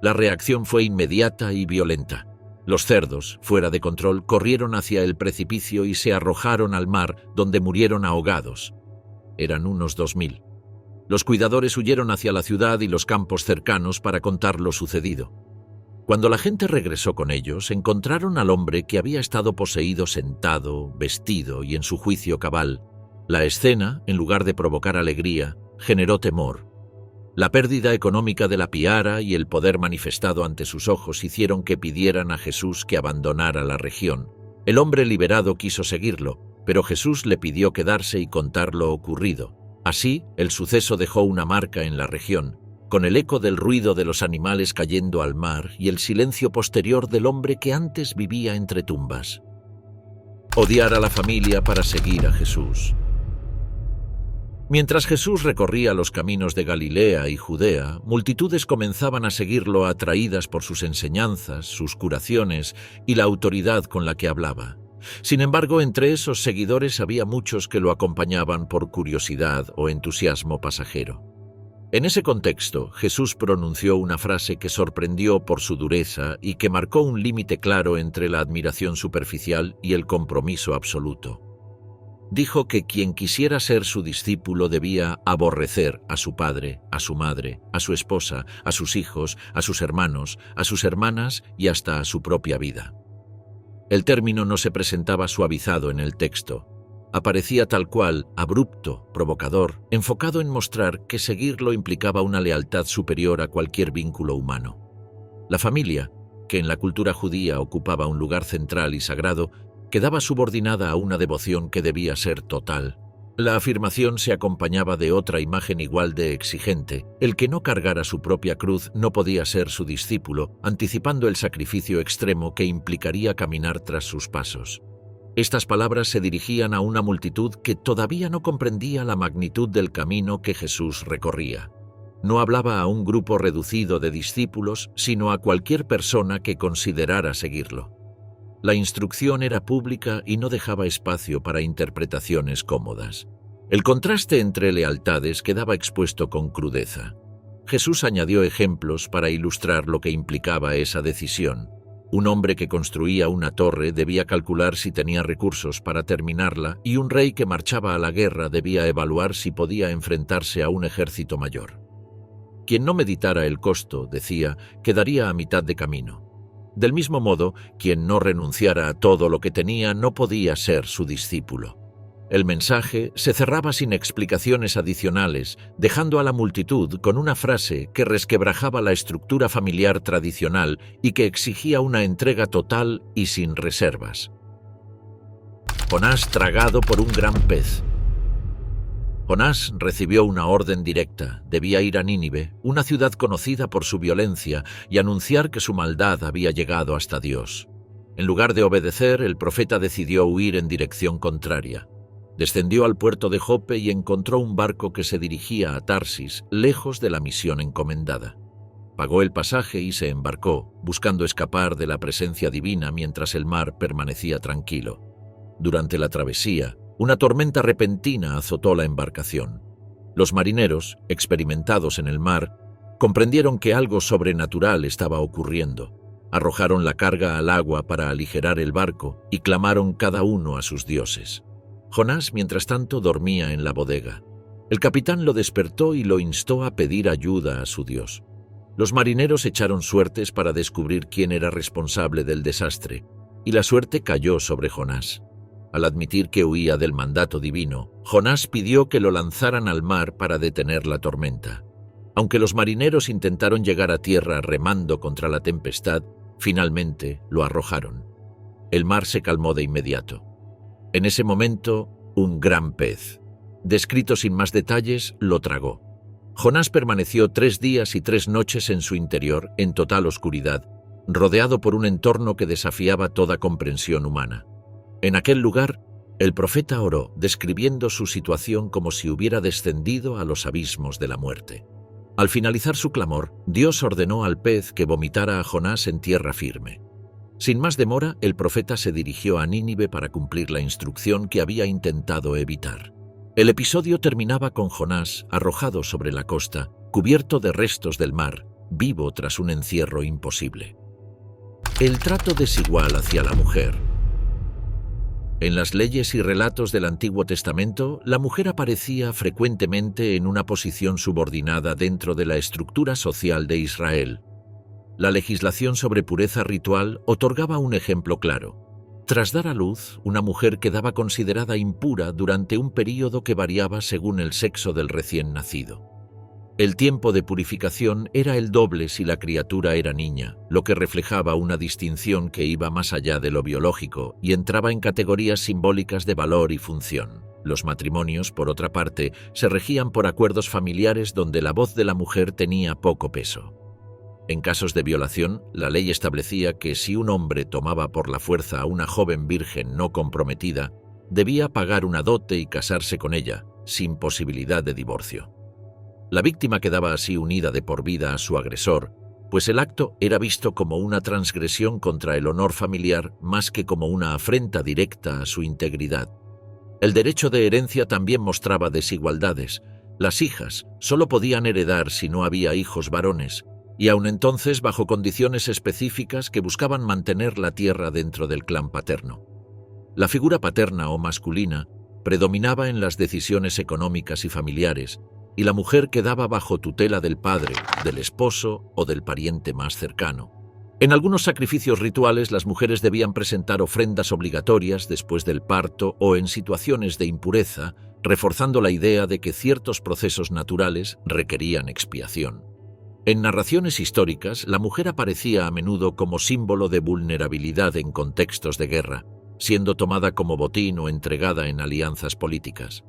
La reacción fue inmediata y violenta. Los cerdos, fuera de control, corrieron hacia el precipicio y se arrojaron al mar, donde murieron ahogados. Eran unos 2000. Los cuidadores huyeron hacia la ciudad y los campos cercanos para contar lo sucedido. Cuando la gente regresó con ellos, encontraron al hombre que había estado poseído sentado, vestido y en su juicio cabal. La escena, en lugar de provocar alegría, generó temor. La pérdida económica de la piara y el poder manifestado ante sus ojos hicieron que pidieran a Jesús que abandonara la región. El hombre liberado quiso seguirlo, pero Jesús le pidió quedarse y contar lo ocurrido. Así, el suceso dejó una marca en la región, con el eco del ruido de los animales cayendo al mar y el silencio posterior del hombre que antes vivía entre tumbas. Odiar a la familia para seguir a Jesús. Mientras Jesús recorría los caminos de Galilea y Judea, multitudes comenzaban a seguirlo atraídas por sus enseñanzas, sus curaciones y la autoridad con la que hablaba. Sin embargo, entre esos seguidores había muchos que lo acompañaban por curiosidad o entusiasmo pasajero. En ese contexto, Jesús pronunció una frase que sorprendió por su dureza y que marcó un límite claro entre la admiración superficial y el compromiso absoluto. Dijo que quien quisiera ser su discípulo debía aborrecer a su padre, a su madre, a su esposa, a sus hijos, a sus hermanos, a sus hermanas y hasta a su propia vida. El término no se presentaba suavizado en el texto. Aparecía tal cual, abrupto, provocador, enfocado en mostrar que seguirlo implicaba una lealtad superior a cualquier vínculo humano. La familia, que en la cultura judía ocupaba un lugar central y sagrado, quedaba subordinada a una devoción que debía ser total. La afirmación se acompañaba de otra imagen igual de exigente: el que no cargara su propia cruz no podía ser su discípulo, anticipando el sacrificio extremo que implicaría caminar tras sus pasos. Estas palabras se dirigían a una multitud que todavía no comprendía la magnitud del camino que Jesús recorría. No hablaba a un grupo reducido de discípulos, sino a cualquier persona que considerara seguirlo. La instrucción era pública y no dejaba espacio para interpretaciones cómodas. El contraste entre lealtades quedaba expuesto con crudeza. Jesús añadió ejemplos para ilustrar lo que implicaba esa decisión. Un hombre que construía una torre debía calcular si tenía recursos para terminarla, y un rey que marchaba a la guerra debía evaluar si podía enfrentarse a un ejército mayor. Quien no meditara el costo, decía, quedaría a mitad de camino. Del mismo modo, quien no renunciara a todo lo que tenía no podía ser su discípulo. El mensaje se cerraba sin explicaciones adicionales, dejando a la multitud con una frase que resquebrajaba la estructura familiar tradicional y que exigía una entrega total y sin reservas. Jonás tragado por un gran pez. Jonás recibió una orden directa: debía ir a Nínive, una ciudad conocida por su violencia, y anunciar que su maldad había llegado hasta Dios. En lugar de obedecer, el profeta decidió huir en dirección contraria. Descendió al puerto de Jope y encontró un barco que se dirigía a Tarsis, lejos de la misión encomendada. Pagó el pasaje y se embarcó, buscando escapar de la presencia divina mientras el mar permanecía tranquilo. Durante la travesía, una tormenta repentina azotó la embarcación. Los marineros, experimentados en el mar, comprendieron que algo sobrenatural estaba ocurriendo. Arrojaron la carga al agua para aligerar el barco y clamaron cada uno a sus dioses. Jonás, mientras tanto, dormía en la bodega. El capitán lo despertó y lo instó a pedir ayuda a su Dios. Los marineros echaron suertes para descubrir quién era responsable del desastre, y la suerte cayó sobre Jonás. Al admitir que huía del mandato divino, Jonás pidió que lo lanzaran al mar para detener la tormenta. Aunque los marineros intentaron llegar a tierra remando contra la tempestad, finalmente lo arrojaron. El mar se calmó de inmediato. En ese momento, un gran pez, descrito sin más detalles, lo tragó. Jonás permaneció 3 días y 3 noches en su interior, en total oscuridad, rodeado por un entorno que desafiaba toda comprensión humana. En aquel lugar, el profeta oró, describiendo su situación como si hubiera descendido a los abismos de la muerte. Al finalizar su clamor, Dios ordenó al pez que vomitara a Jonás en tierra firme. Sin más demora, el profeta se dirigió a Nínive para cumplir la instrucción que había intentado evitar. El episodio terminaba con Jonás arrojado sobre la costa, cubierto de restos del mar, vivo tras un encierro imposible. El trato desigual hacia la mujer. En las leyes y relatos del Antiguo Testamento, la mujer aparecía frecuentemente en una posición subordinada dentro de la estructura social de Israel. La legislación sobre pureza ritual otorgaba un ejemplo claro. Tras dar a luz, una mujer quedaba considerada impura durante un período que variaba según el sexo del recién nacido. El tiempo de purificación era el doble si la criatura era niña, lo que reflejaba una distinción que iba más allá de lo biológico y entraba en categorías simbólicas de valor y función. Los matrimonios, por otra parte, se regían por acuerdos familiares donde la voz de la mujer tenía poco peso. En casos de violación, la ley establecía que si un hombre tomaba por la fuerza a una joven virgen no comprometida, debía pagar una dote y casarse con ella, sin posibilidad de divorcio. La víctima quedaba así unida de por vida a su agresor, pues el acto era visto como una transgresión contra el honor familiar más que como una afrenta directa a su integridad. El derecho de herencia también mostraba desigualdades. Las hijas solo podían heredar si no había hijos varones, y aun entonces bajo condiciones específicas que buscaban mantener la tierra dentro del clan paterno. La figura paterna o masculina predominaba en las decisiones económicas y familiares, y la mujer quedaba bajo tutela del padre, del esposo o del pariente más cercano. En algunos sacrificios rituales las mujeres debían presentar ofrendas obligatorias después del parto o en situaciones de impureza, reforzando la idea de que ciertos procesos naturales requerían expiación. En narraciones históricas, la mujer aparecía a menudo como símbolo de vulnerabilidad en contextos de guerra, siendo tomada como botín o entregada en alianzas políticas.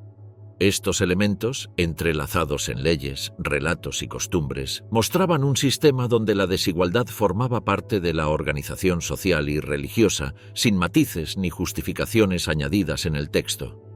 Estos elementos, entrelazados en leyes, relatos y costumbres, mostraban un sistema donde la desigualdad formaba parte de la organización social y religiosa, sin matices ni justificaciones añadidas en el texto.